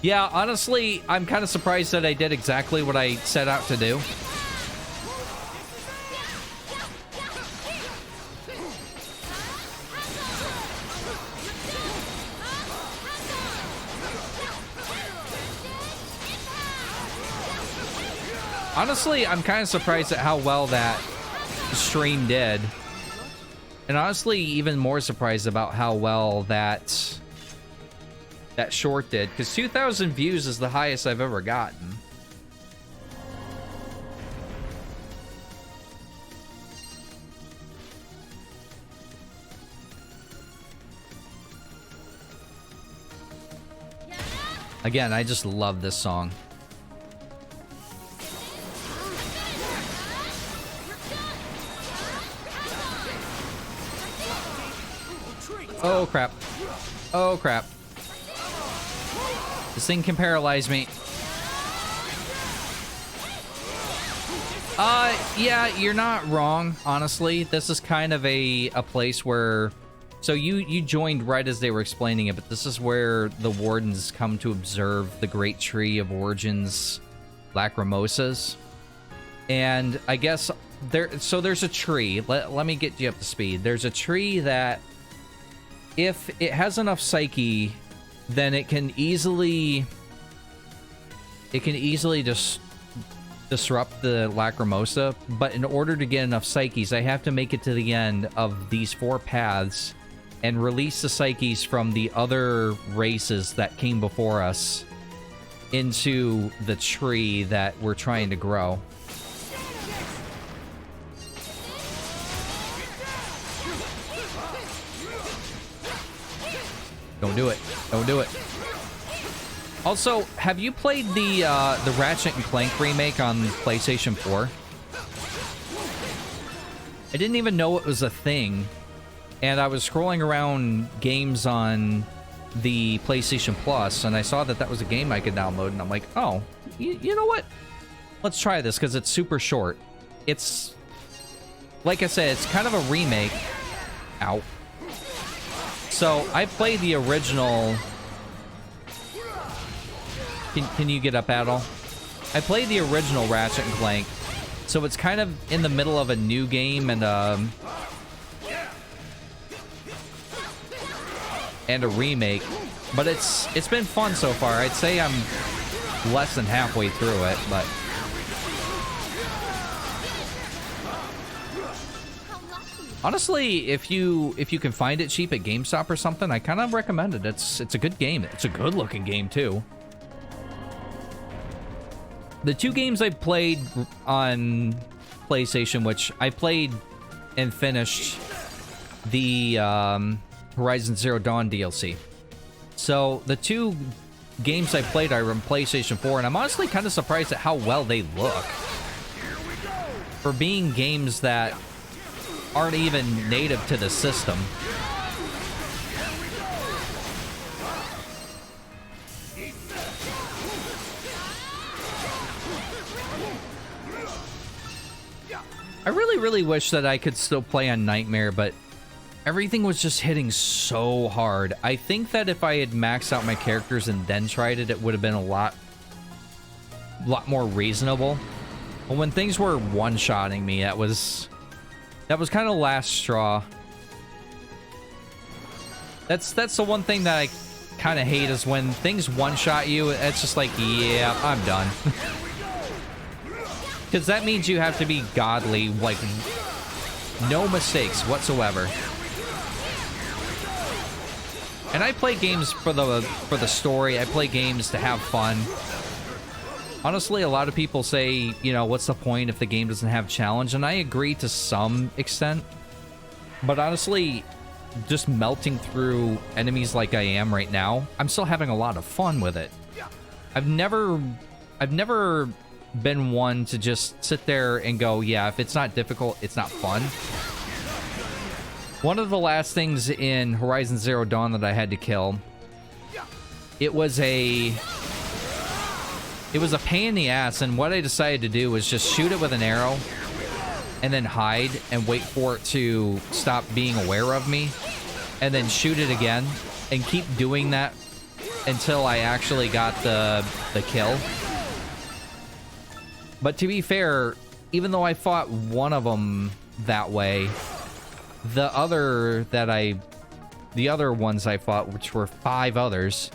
Yeah, honestly, I'm kind of surprised that I did exactly what I set out to do. Honestly, I'm kind of surprised at how well that stream did. And honestly, even more surprised about how well that short did, because 2,000 views is the highest I've ever gotten. Again, I just love this song. Oh crap. Oh crap. This thing can paralyze me. Yeah, you're not wrong, honestly. This is kind of a place where... So you joined right as they were explaining it, but this is where the Wardens come to observe the Great Tree of Origins Lacrimosas. And I guess there's a tree. Let me get you up to speed. There's a tree that if it has enough psyche, then it can easily just disrupt the Lacrimosa. But in order to get enough psyches, I have to make it to the end of these 4 paths and release the psyches from the other races that came before us into the tree that we're trying to grow. Don't do it. Don't do it. Also, have you played the Ratchet and Clank remake on PlayStation 4? I didn't even know it was a thing. And I was scrolling around games on the PlayStation Plus, and I saw that that was a game I could download, and I'm like, oh, you know what? Let's try this, because it's super short. It's, like I said, it's kind of a remake. Ow. So, I played the original... Can you get up at all? I played the original Ratchet and Clank, so it's kind of in the middle of a new game and a remake, but it's been fun so far. I'd say I'm less than halfway through it, but honestly, if you can find it cheap at GameStop or something, I kind of recommend it. It's a good game. It's a good looking game too. The 2 games I played on PlayStation, which I played and finished the Horizon Zero Dawn DLC. So the 2 games I played are on PlayStation 4, and I'm honestly kind of surprised at how well they look for being games that aren't even native to the system. I really wish that I could still play on Nightmare, but everything was just hitting so hard. I think that if I had maxed out my characters and then tried it, it would have been a lot more reasonable. But when things were one-shotting me, that was kind of last straw. That's the one thing that I kind of hate, is when things one-shot you, it's just like, yeah, I'm done. Because that means you have to be godly, like, no mistakes whatsoever. And I play games for the story. I play games to have fun. Honestly, a lot of people say, you know, what's the point if the game doesn't have challenge? And I agree to some extent. But honestly, just melting through enemies like I am right now, I'm still having a lot of fun with it. I've never been one to just sit there and go, yeah, if it's not difficult, it's not fun. One of the last things in Horizon Zero Dawn that I had to kill, it was a pain in the ass, and what I decided to do was just shoot it with an arrow and then hide and wait for it to stop being aware of me, and then shoot it again and keep doing that until I actually got the kill. But to be fair, even though I fought one of them that way, the other ones I fought, which were 5 others,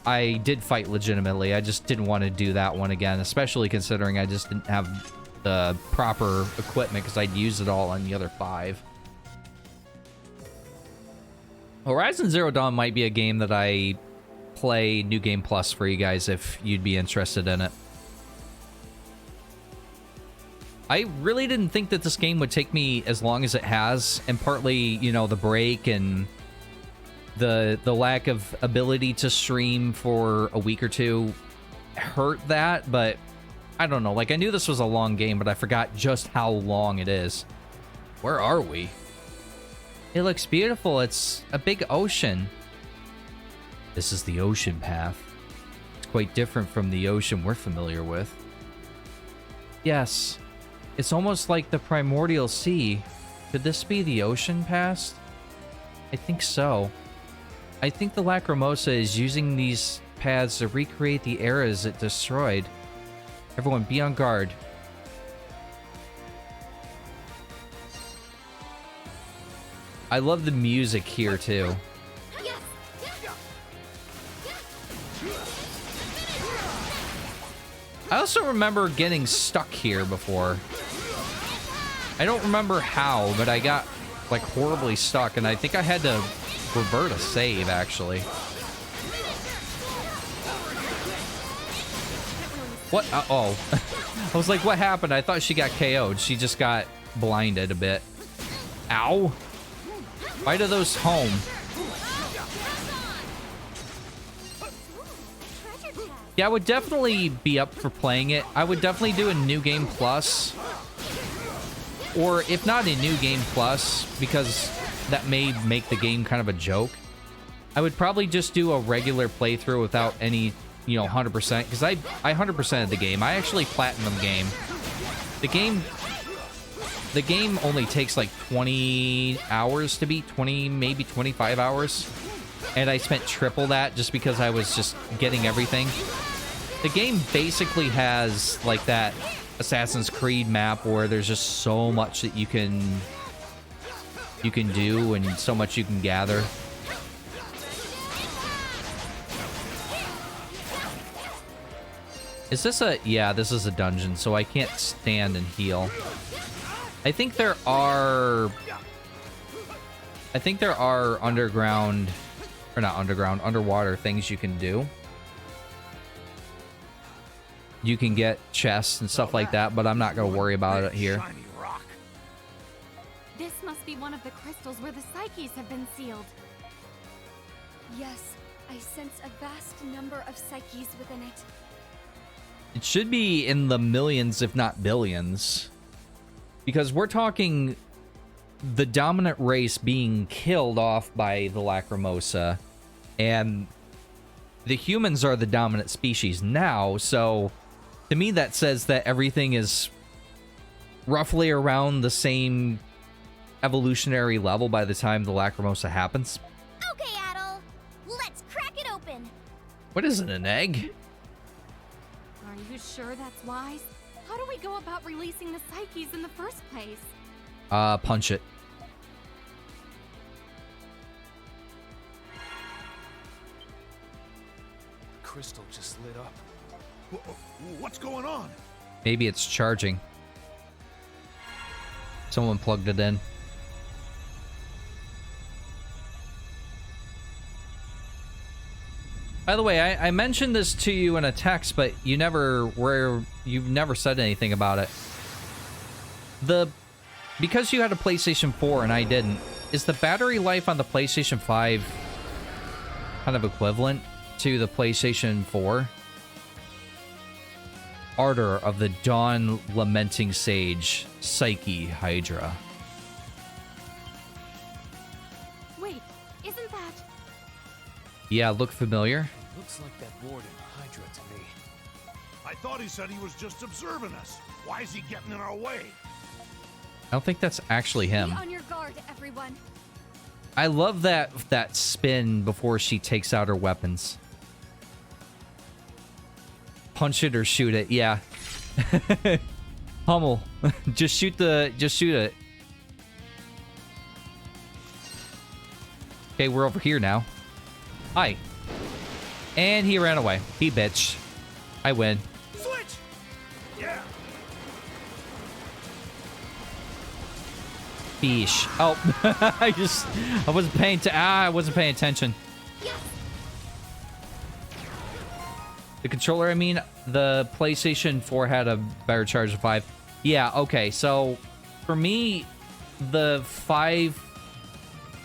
I did fight legitimately. I just didn't want to do that one again, especially considering I just didn't have the proper equipment because I'd used it all on the other 5. Horizon Zero Dawn might be a game that I play New Game Plus for you guys if you'd be interested in it. I really didn't think that this game would take me as long as it has, and partly, you know, the break and the lack of ability to stream for a week or two hurt that, but I don't know. Like, I knew this was a long game, but I forgot just how long it is. Where are we? It looks beautiful. It's a big ocean. This is the ocean path. It's quite different from the ocean we're familiar with. Yes. It's almost like the primordial sea. Could this be the ocean past? I think so. I think the Lacrimosa is using these paths to recreate the eras it destroyed. Everyone, be on guard. I love the music here, too. I also remember getting stuck here before. I don't remember how, but I got, like, horribly stuck, and I think I had to revert a save, actually. What? Oh. I was like, what happened? I thought she got KO'd. She just got blinded a bit. Ow. Why do those home? Yeah, I would definitely be up for playing it. I would definitely do a New Game Plus. Or if not a New Game Plus, because that may make the game kind of a joke, I would probably just do a regular playthrough without any, you know, 100%. Because I 100%ed the game. I actually platinum game. The game only takes like 20 hours to beat, 20, maybe 25 hours. And I spent triple that just because I was just getting everything. The game basically has like that Assassin's Creed map where there's just so much that you can do and so much you can gather. Is this a... Yeah, this is a dungeon, so I can't stand and heal. I think there are underground... Or not underground, underwater things you can do. You can get chests and stuff like that, but I'm not going to worry about it here. This must be one of the crystals where the psyches have been sealed. Yes, I sense a vast number of psyches within it. It should be in the millions, if not billions. Because we're talking the dominant race being killed off by the Lacrimosa. And the humans are the dominant species now, so to me that says that everything is roughly around the same evolutionary level by the time the Lacrimosa happens. Okay, Adel, let's crack it open. What is it, an egg? Are you sure that's wise? How do we go about releasing the psyches in the first place? Punch it. Crystal just lit up. What's going on? Maybe it's charging. Someone plugged it in. By the way, I mentioned this to you in a text, but you've never said anything about it. The because you had a PlayStation 4 and I didn't, is the battery life on the PlayStation 5 kind of equivalent to the PlayStation 4? Ardor of the Dawn Lamenting Sage, Psyche Hydra. Wait, isn't that... Yeah, look familiar. Looks like that warden Hydra to me. I thought he said he was just observing us. Why is he getting in our way? I don't think that's actually him. Be on your guard, everyone. I love that spin before she takes out her weapons. Punch it or shoot it, yeah. Hummel. just shoot it. Okay, we're over here now. Hi. And he ran away. He bitched. I win. Switch! Yeah. Fish. Oh, I wasn't paying attention. The controller, I mean, the PlayStation 4 had a better charge of 5. Yeah, okay, so for me, the 5,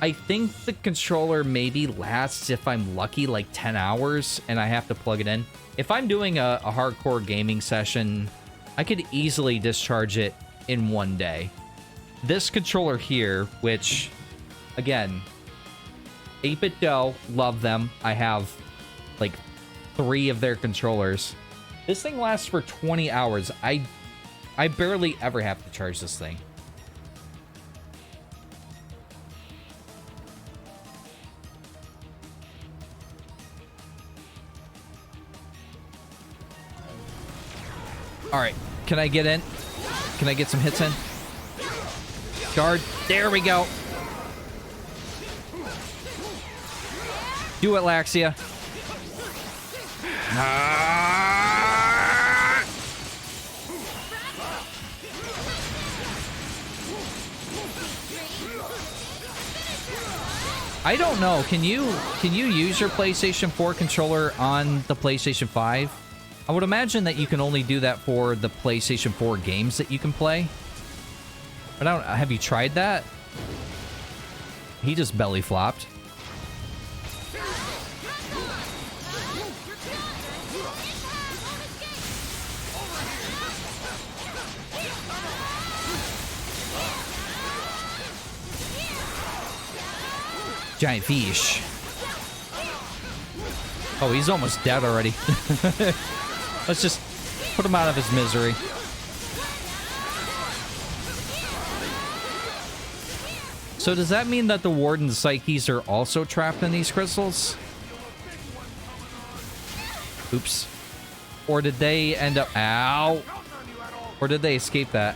I think the controller maybe lasts, if I'm lucky, like 10 hours, and I have to plug it in. If I'm doing a hardcore gaming session, I could easily discharge it in one day. This controller here, which, again, 8-Bit Dough, love them. I have, like, 3 of their controllers. This thing lasts for 20 hours. I barely ever have to charge this thing. All right, can I get in? Can I get some hits in? Guard, there we go. Do it, Laxia. I don't know. Can you use your PlayStation 4 controller on the PlayStation 5? I would imagine that you can only do that for the PlayStation 4 games that you can play. But I don't. Have you tried that? He just belly flopped. Giant fish. Oh, he's almost dead already. Let's just put him out of his misery. So does that mean that the Warden's psyches are also trapped in these crystals? Oops. Or did they end up... Ow! Or did they escape that?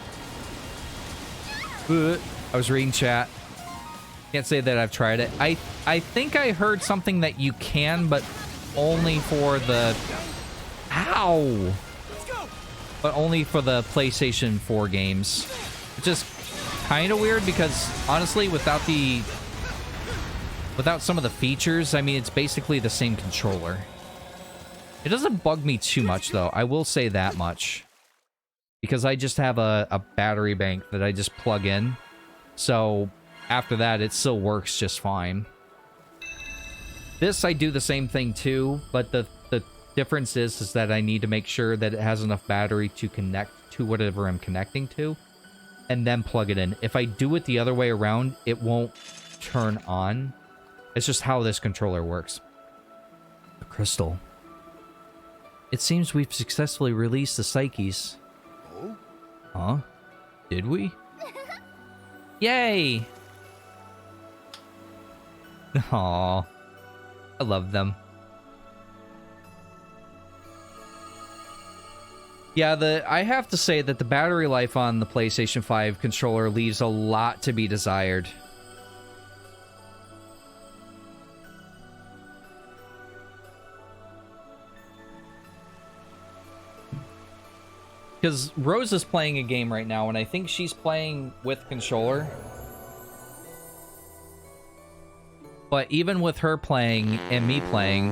I was reading chat. Can't say that I've tried it. I think I heard something that you can, but only for the... Ow! But only for the PlayStation 4 games. Which is kind of weird because, honestly, without some of the features, I mean, it's basically the same controller. It doesn't bug me too much, though. I will say that much. Because I just have a battery bank that I just plug in. So... after that, it still works just fine. This, I do the same thing too, but the difference is that I need to make sure that it has enough battery to connect to whatever I'm connecting to, and then plug it in. If I do it the other way around, it won't turn on. It's just how this controller works. The crystal. It seems we've successfully released the psyches. Oh? Huh? Did we? Yay! Aww. I love them. Yeah, I have to say that the battery life on the PlayStation 5 controller leaves a lot to be desired. Because Rose is playing a game right now, and I think she's playing with controller. But even with her playing and me playing...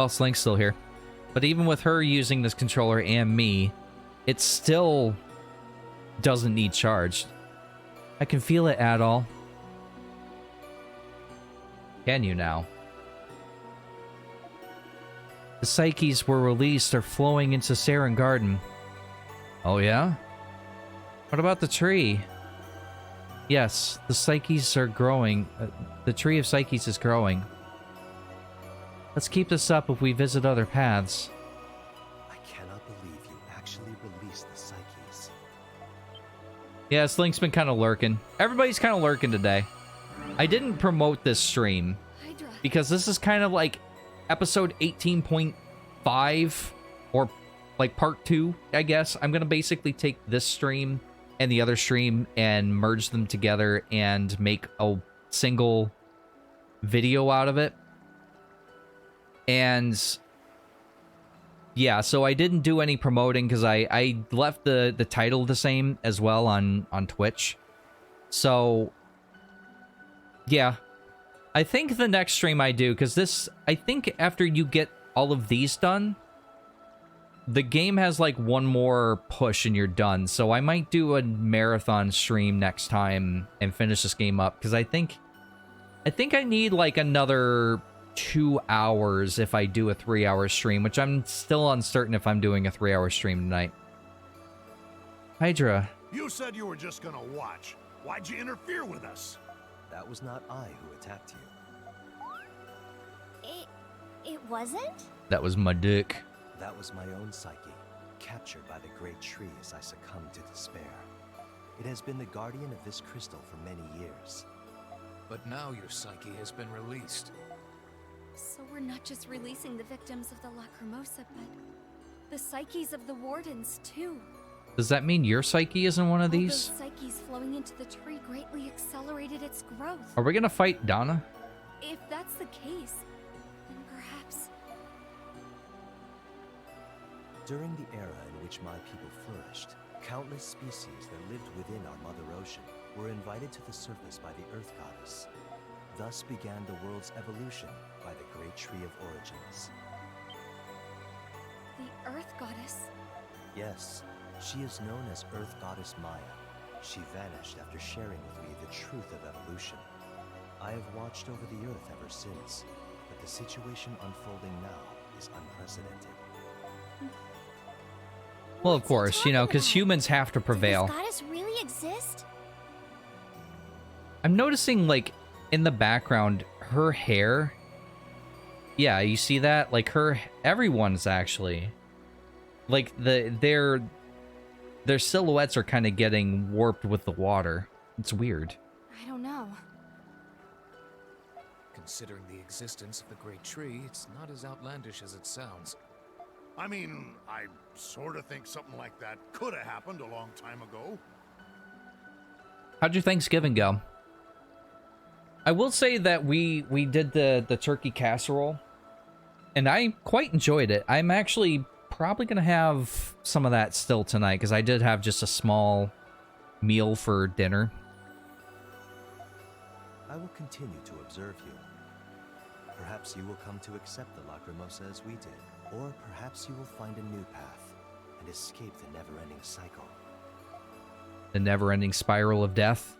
Well, Slink's still here. But even with her using this controller and me, it still doesn't need charged. I can feel it at all. Can you now? The psyches were released are flowing into Saren Garden. Oh yeah? What about the tree? Yes, the psyches are growing. The tree of psyches is growing. Let's keep this up if we visit other paths. I cannot believe you actually released the psyches. Yeah, Slink's been kind of lurking. Everybody's kind of lurking today. I didn't promote this stream because this is kind of like episode 18.5 or like part 2, I guess. I'm going to basically take this stream and the other stream and merge them together and make a single video out of it. And yeah, so I didn't do any promoting because I left the title the same as well on Twitch. So yeah, I think the next stream I do, because this, I think after you get all of these done, the game has like one more push and you're done. So I might do a marathon stream next time and finish this game up, because I think I need like another 2 hours if I do a 3-hour stream, which I'm still uncertain if I'm doing a 3-hour stream tonight. Hydra. You said you were just gonna watch. Why'd you interfere with us? That was not I who attacked you. It wasn't? That was my dick. That was my own psyche, captured by the great tree as I succumbed to despair. It has been the guardian of this crystal for many years. But now your psyche has been released. So we're not just releasing the victims of the Lacrimosa, but the psyches of the wardens, too. Does that mean your psyche isn't one of these? Those psyches flowing into the tree greatly accelerated its growth. Are we gonna fight Donna? If that's the case, then perhaps... During the era in which my people flourished, countless species that lived within our Mother Ocean were invited to the surface by the Earth Goddess. Thus began the world's evolution by the Great Tree of Origins. The Earth Goddess? Yes, she is known as Earth Goddess Maya. She vanished after sharing with me the truth of evolution. I have watched over the Earth ever since, but the situation unfolding now is unprecedented. Well, of course, you know, because humans have to prevail. Does this goddess really exist? I'm noticing, like, in the background, her hair. Yeah, you see that? Like, everyone's actually. Like, their silhouettes are kind of getting warped with the water. It's weird. I don't know. Considering the existence of the great tree, it's not as outlandish as it sounds. I mean, I sort of think something like that could have happened a long time ago. How'd your Thanksgiving go? I will say that we did the turkey casserole, and I quite enjoyed it. I'm actually probably going to have some of that still tonight, because I did have just a small meal for dinner. I will continue to observe you. Perhaps you will come to accept the Lacrimosa as we did, or perhaps you will find a new path and escape the never-ending cycle. The never-ending spiral of death.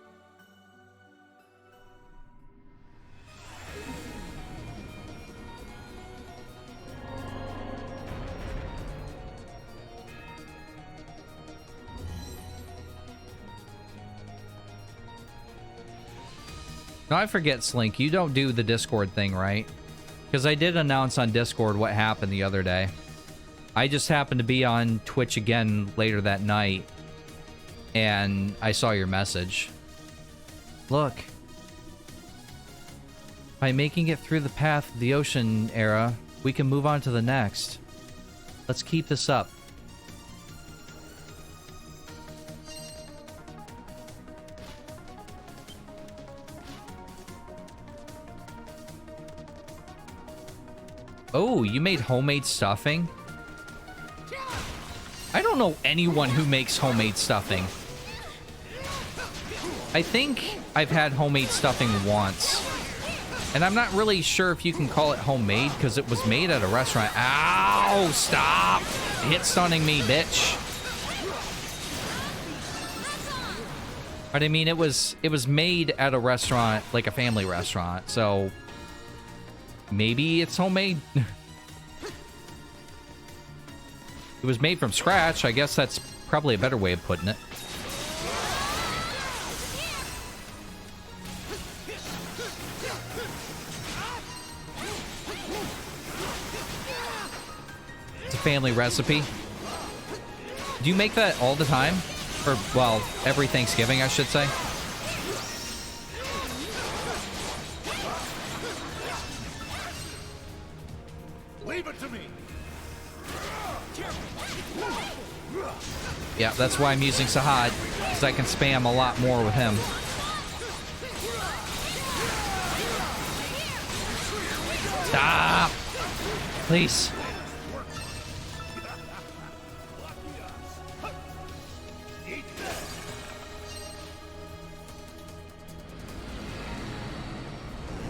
No, I forget, Slink. You don't do the Discord thing, right? Because I did announce on Discord what happened the other day. I just happened to be on Twitch again later that night, and I saw your message. Look. By making it through the path of the ocean era, we can move on to the next. Let's keep this up. Oh, you made homemade stuffing? I don't know anyone who makes homemade stuffing. I think I've had homemade stuffing once. And I'm not really sure if you can call it homemade because it was made at a restaurant. Ow! Stop! Hit stunning me, bitch. But I mean, it was made at a restaurant, like a family restaurant. So maybe it's homemade. It was made from scratch. I guess that's probably a better way of putting it. Family recipe. Do you make that all the time? Or, well, every Thanksgiving, I should say. Leave it to me. Yeah, that's why I'm using Sahad, because I can spam a lot more with him. Stop! Please.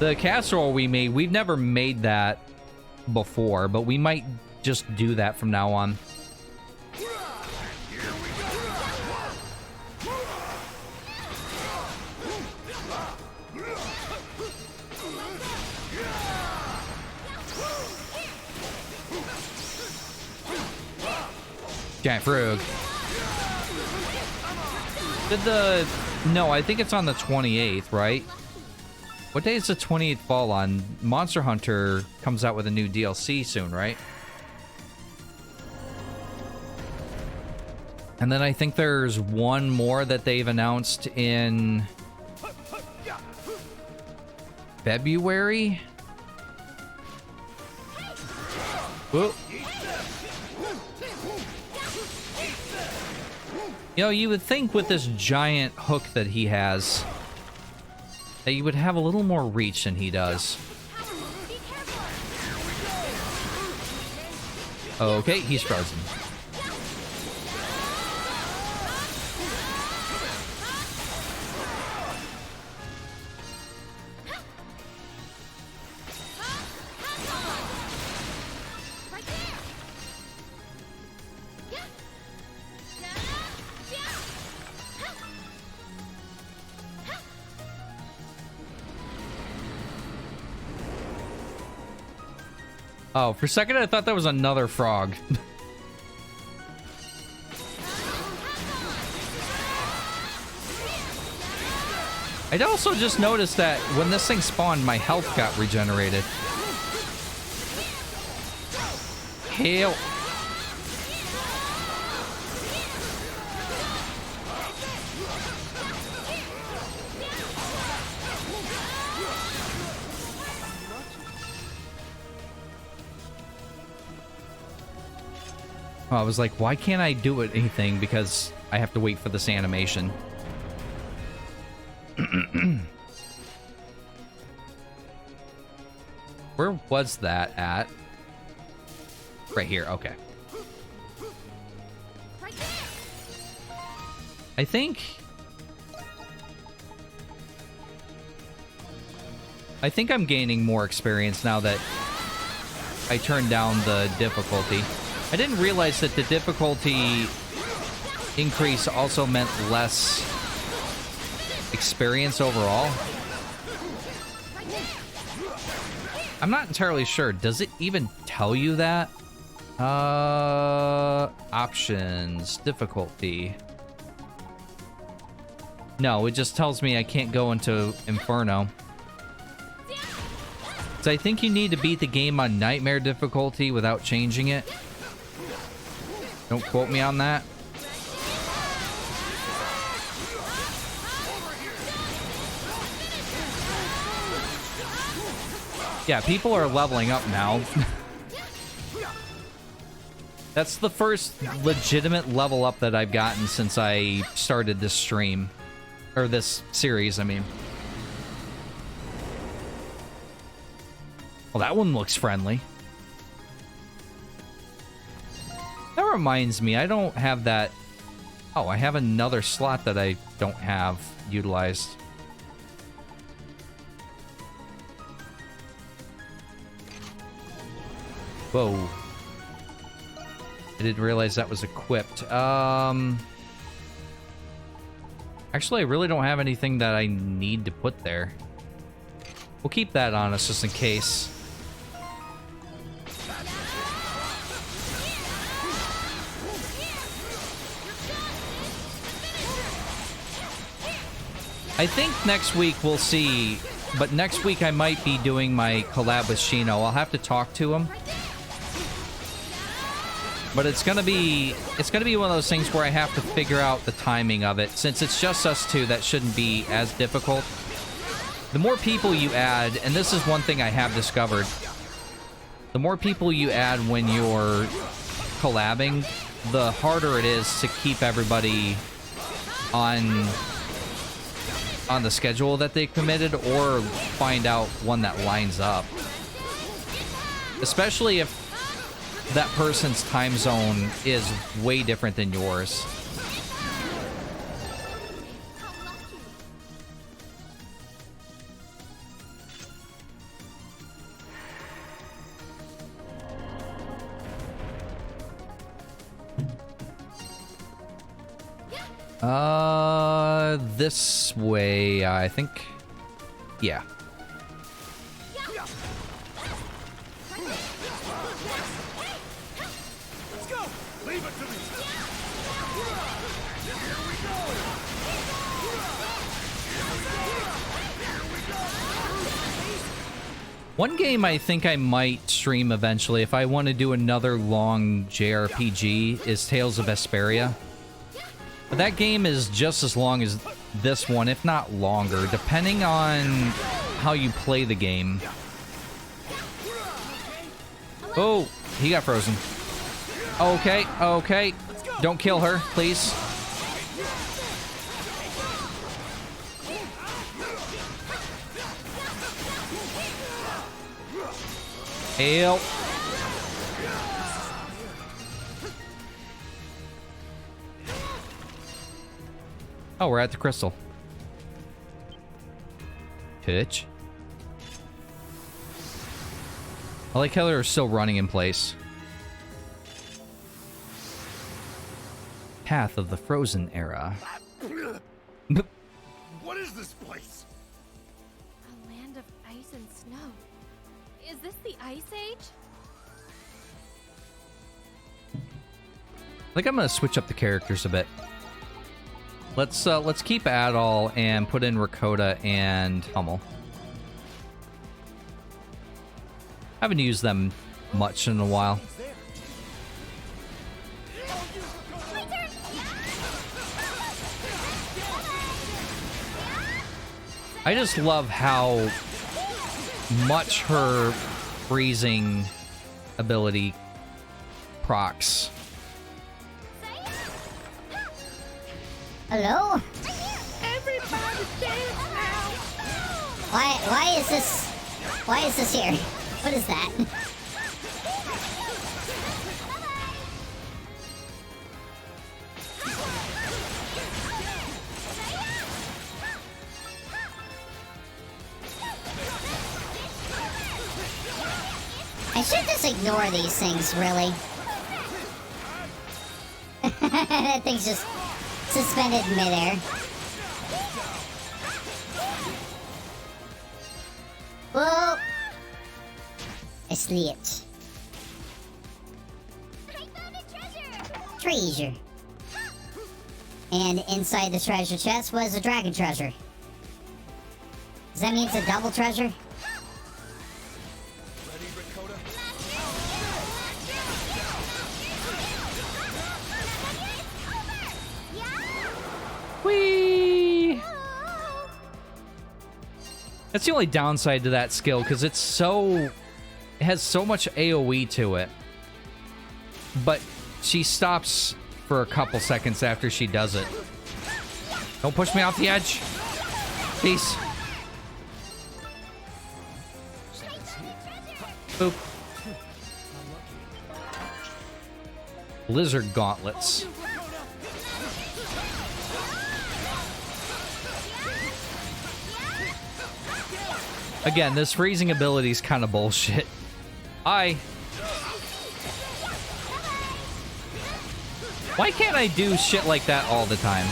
The casserole we made, we've never made that before, but we might just do that from now on. Giant frog. No, I think it's on the 28th, right? What day is the 28th fall on? Monster Hunter comes out with a new DLC soon, right? And then I think there's one more that they've announced in February. Whoa. You know, you would think with this giant hook that he has that you would have a little more reach than he does. Okay, he's frozen. Oh, for a second I thought that was another frog. I'd also just noticed that when this thing spawned, my health got regenerated. Hail. I was like, why can't I do anything? Because I have to wait for this animation. Where was that at? Right here, okay. I think I'm gaining more experience now that I turned down the difficulty. I didn't realize that the difficulty increase also meant less experience overall. I'm not entirely sure. Does it even tell you that? Options, difficulty. No, it just tells me I can't go into Inferno. So I think you need to beat the game on Nightmare difficulty without changing it. Don't quote me on that. Yeah, people are leveling up now. That's the first legitimate level up that I've gotten since I started this stream. Or this series, I mean. Well, that one looks friendly. That reminds me, I don't have that... Oh, I have another slot that I don't have utilized. Whoa. I didn't realize that was equipped. Actually, I really don't have anything that I need to put there. We'll keep that on us just in case. I think next week we'll see, but next week I might be doing my collab with Shino. I'll have to talk to him. But it's gonna be one of those things where I have to figure out the timing of it. Since it's just us two, that shouldn't be as difficult. The more people you add, and this is one thing I have discovered, the more people you add when you're collabing, the harder it is to keep everybody on the schedule that they committed, or find out one that lines up. Especially if that person's time zone is way different than yours. This way, I think. Yeah. Let's go! Leave it to me! One game I think I might stream eventually if I want to do another long JRPG is Tales of Vesperia. But that game is just as long as this one, if not longer, depending on how you play the game. Oh, he got frozen. Okay, okay. Don't kill her, please. Help. Oh, we're at the crystal. Pitch. I like how they're still running in place. Path of the Frozen Era. What is this place? A land of ice and snow. Is this the Ice Age? I think I'm gonna switch up the characters a bit. Let's keep Adol and put in Rakota and Hummel. Haven't used them much in a while. I just love how much her freezing ability procs. Hello? Everybody dance now! Why is this here? What is that? I should just ignore these things, really. That thing's just suspended in midair. Whoa! I slipped. Treasure. And inside the treasure chest was a dragon treasure. Does that mean it's a double treasure? Whee! That's the only downside to that skill, because it has so much AoE to it. But she stops for a couple seconds after she does it. Don't push me off the edge. Peace. Boop. Lizard gauntlets. Again, this freezing ability is kind of bullshit. Why can't I do shit like that all the time?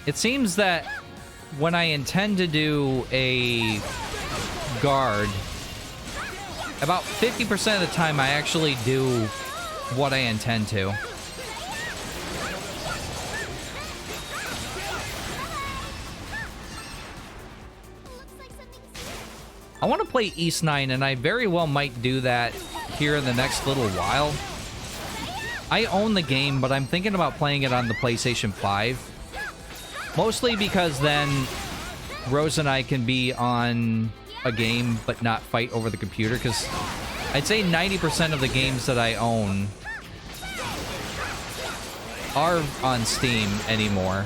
It seems that when I intend to do a guard, about 50% of the time I actually do what I intend to. I want to play East 9, and I very well might do that here in the next little while. I own the game, but I'm thinking about playing it on the PlayStation 5. Mostly because then Rose and I can be on a game, but not fight over the computer, because I'd say 90% of the games that I own are on Steam anymore.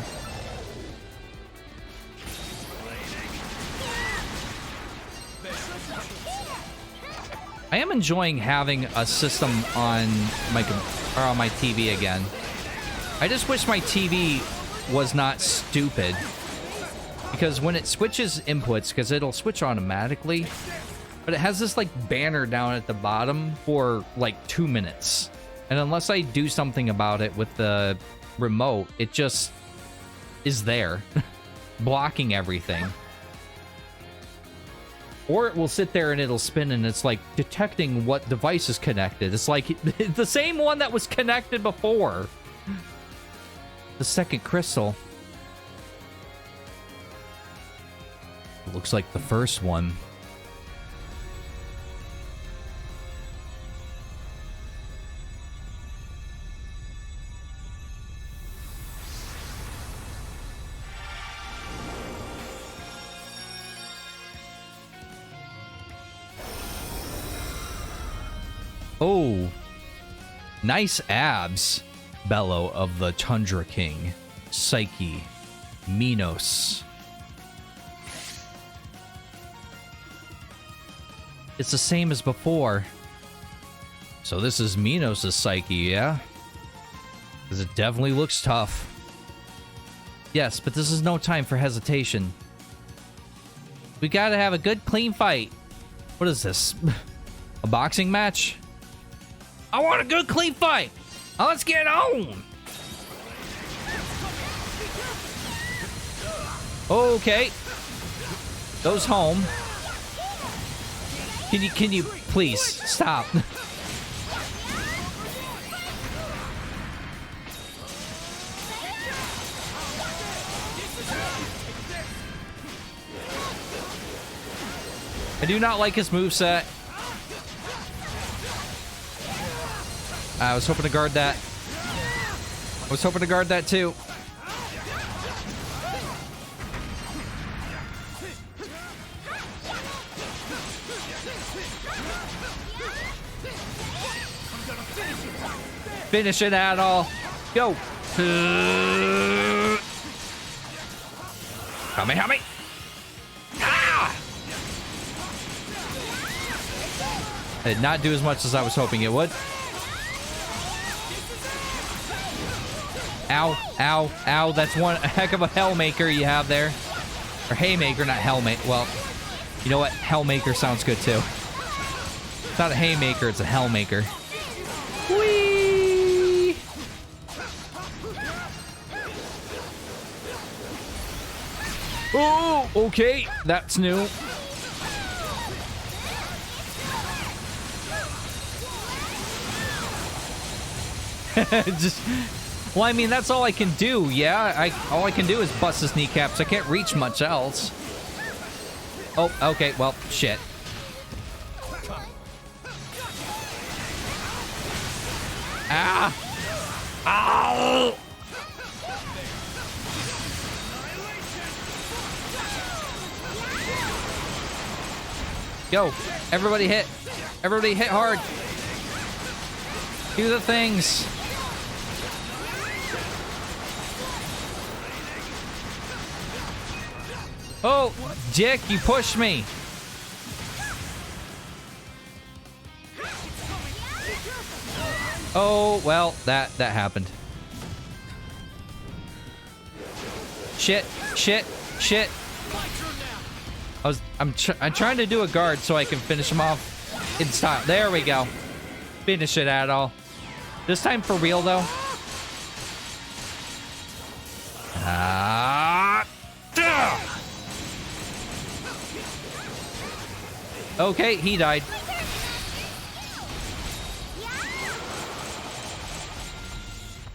I am enjoying having a system on my TV again. I just wish my TV was not stupid, because when it switches inputs, because it'll switch automatically, but it has this like banner down at the bottom for like 2 minutes, and unless I do something about it with the remote, it just is there blocking everything. Or it will sit there and it'll spin and it's like detecting what device is connected. It's like the same one that was connected before. The second crystal. Looks like the first one. Oh, nice abs. Bellow of the Tundra King, Psyche, Minos. It's the same as before. So this is Minos' Psyche, yeah? Because it definitely looks tough. Yes, but this is no time for hesitation. We gotta have a good, clean fight. What is this? A boxing match? I want a good, clean fight! Now let's get on! Okay. Goes home. Can you please stop? I do not like his moveset. I was hoping to guard that. I was hoping to guard that too. Finish it at all. Go. Help me, help me. Ah! I did not do as much as I was hoping it would. Ow, ow, ow. That's one heck of a Hellmaker you have there. Or Haymaker, not Hellmaker. Well, you know what? Hellmaker sounds good too. It's not a Haymaker, it's a Hellmaker. Whee! Oh, okay. That's new. Just... Well, I mean, that's all I can do, yeah? All I can do is bust his kneecaps. I can't reach much else. Oh, okay, well, shit. Ah! Ow! Yo, everybody hit. Everybody hit hard. Do the things. Oh, Dick, you pushed me. Oh, well, that happened. Shit, shit, shit. I'm trying to do a guard so I can finish him off in style. There we go. Finish it, Adol. This time for real, though. Okay, he died.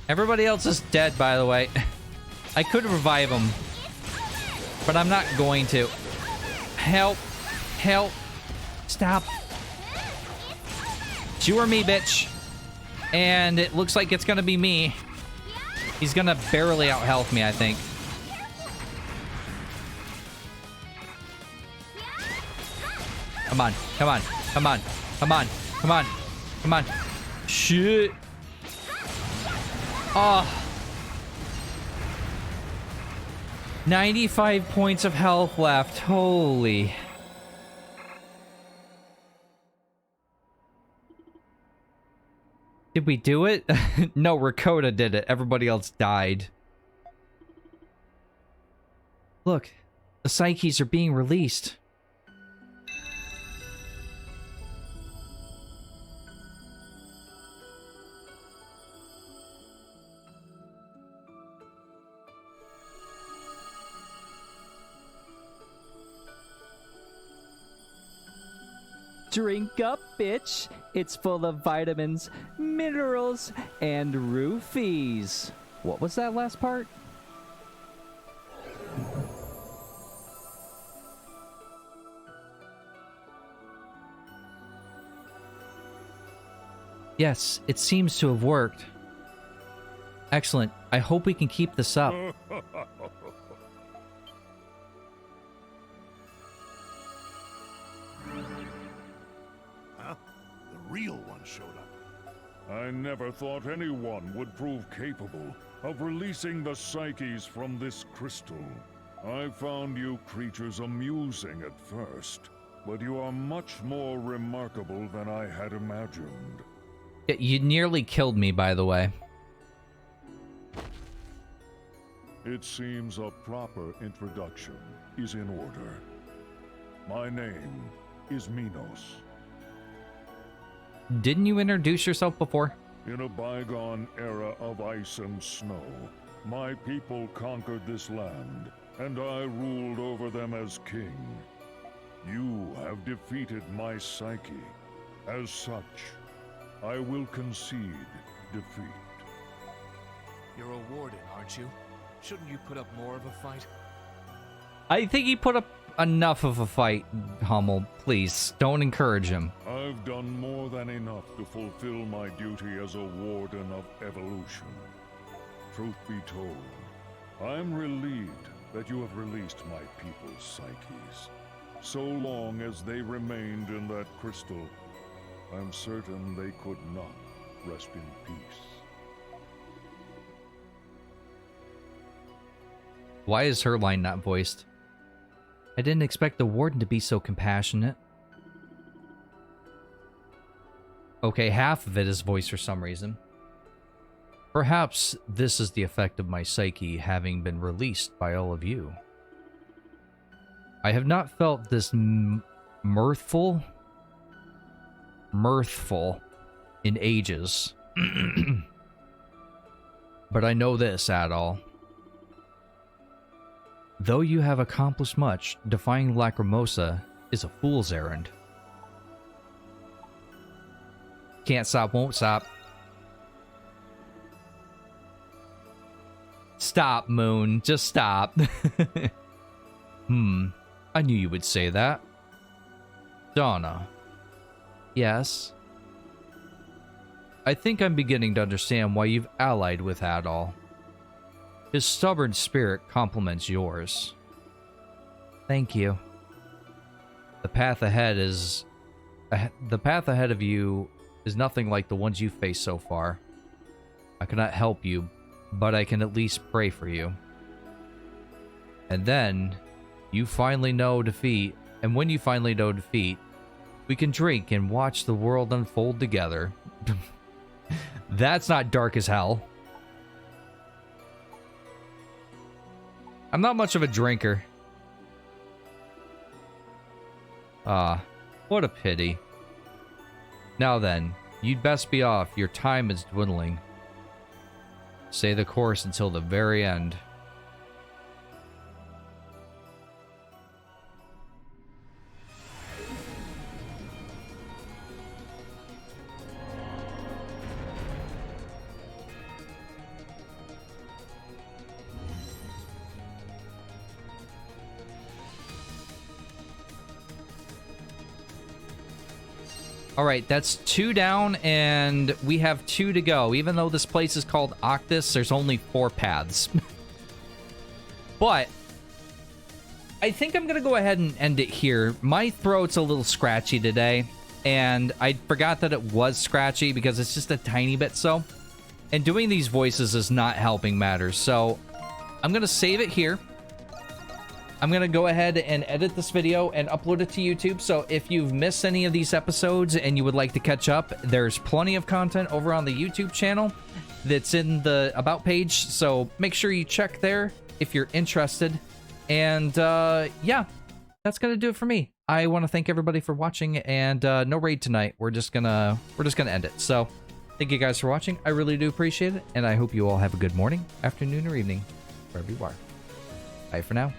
Everybody else is dead, by the way. I could revive him, but I'm not going to. Help. Help. Stop. It's you or me, bitch. And it looks like it's gonna be me. He's gonna barely out-health me, I think. Come on. Come on. Come on. Come on. Come on. Come on. Shit. Oh. 95 points of health left. Holy. Did we do it? No, Rakota did it. Everybody else died. Look, the Psyches are being released. Drink up, bitch. It's full of vitamins, minerals, and roofies. What was that last part? Yes, it seems to have worked. Excellent. I hope we can keep this up. Real one showed up. I never thought anyone would prove capable of releasing the Psyches from this crystal. I found you creatures amusing at first, but you are much more remarkable than I had imagined. You nearly killed me, by the way. It seems a proper introduction is in order. My name is Minos. Didn't you introduce yourself before? In a bygone era of ice and snow, my people conquered this land, and I ruled over them as king. You have defeated my psyche. As such, I will concede defeat. You're a warden, aren't you? Shouldn't you put up more of a fight? I think he put up enough of a fight, Hummel. Please, don't encourage him. I've done more than enough to fulfill my duty as a warden of evolution. Truth be told, I'm relieved that you have released my people's psyches. So long as they remained in that crystal, I'm certain they could not rest in peace. Why is her line not voiced? I didn't expect the warden to be so compassionate. Okay, half of it is voiced for some reason. Perhaps this is the effect of my psyche having been released by all of you. I have not felt this mirthful in ages. But I know this, Adol. Though you have accomplished much, defying Lacrimosa is a fool's errand. Can't stop, won't stop. Stop, Moon. Just stop. I knew you would say that. Donna. Yes? I think I'm beginning to understand why you've allied with Adol. His stubborn spirit complements yours. Thank you. The path ahead of you is nothing like the ones you've faced so far. I cannot help you, but I can at least pray for you. And then, you finally know defeat, and when you finally know defeat, we can drink and watch the world unfold together. That's not dark as hell. I'm not much of a drinker. Ah, what a pity. Now then, You'd best be off. Your time is dwindling. Stay the course until the very end. All right, that's 2 down, and we have 2 to go. Even though this place is called Octus, there's only 4 paths. But I think I'm going to go ahead and end it here. My throat's a little scratchy today, and I forgot that it was scratchy because it's just a tiny bit so. And doing these voices is not helping matters, so I'm going to save it here. I'm going to go ahead and edit this video and upload it to YouTube. So if you've missed any of these episodes and you would like to catch up, there's plenty of content over on the YouTube channel that's in the About page. So make sure you check there if you're interested. And yeah, that's going to do it for me. I want to thank everybody for watching, and no raid tonight. We're just gonna end it. So thank you guys for watching. I really do appreciate it. And I hope you all have a good morning, afternoon, or evening, wherever you are. Bye for now.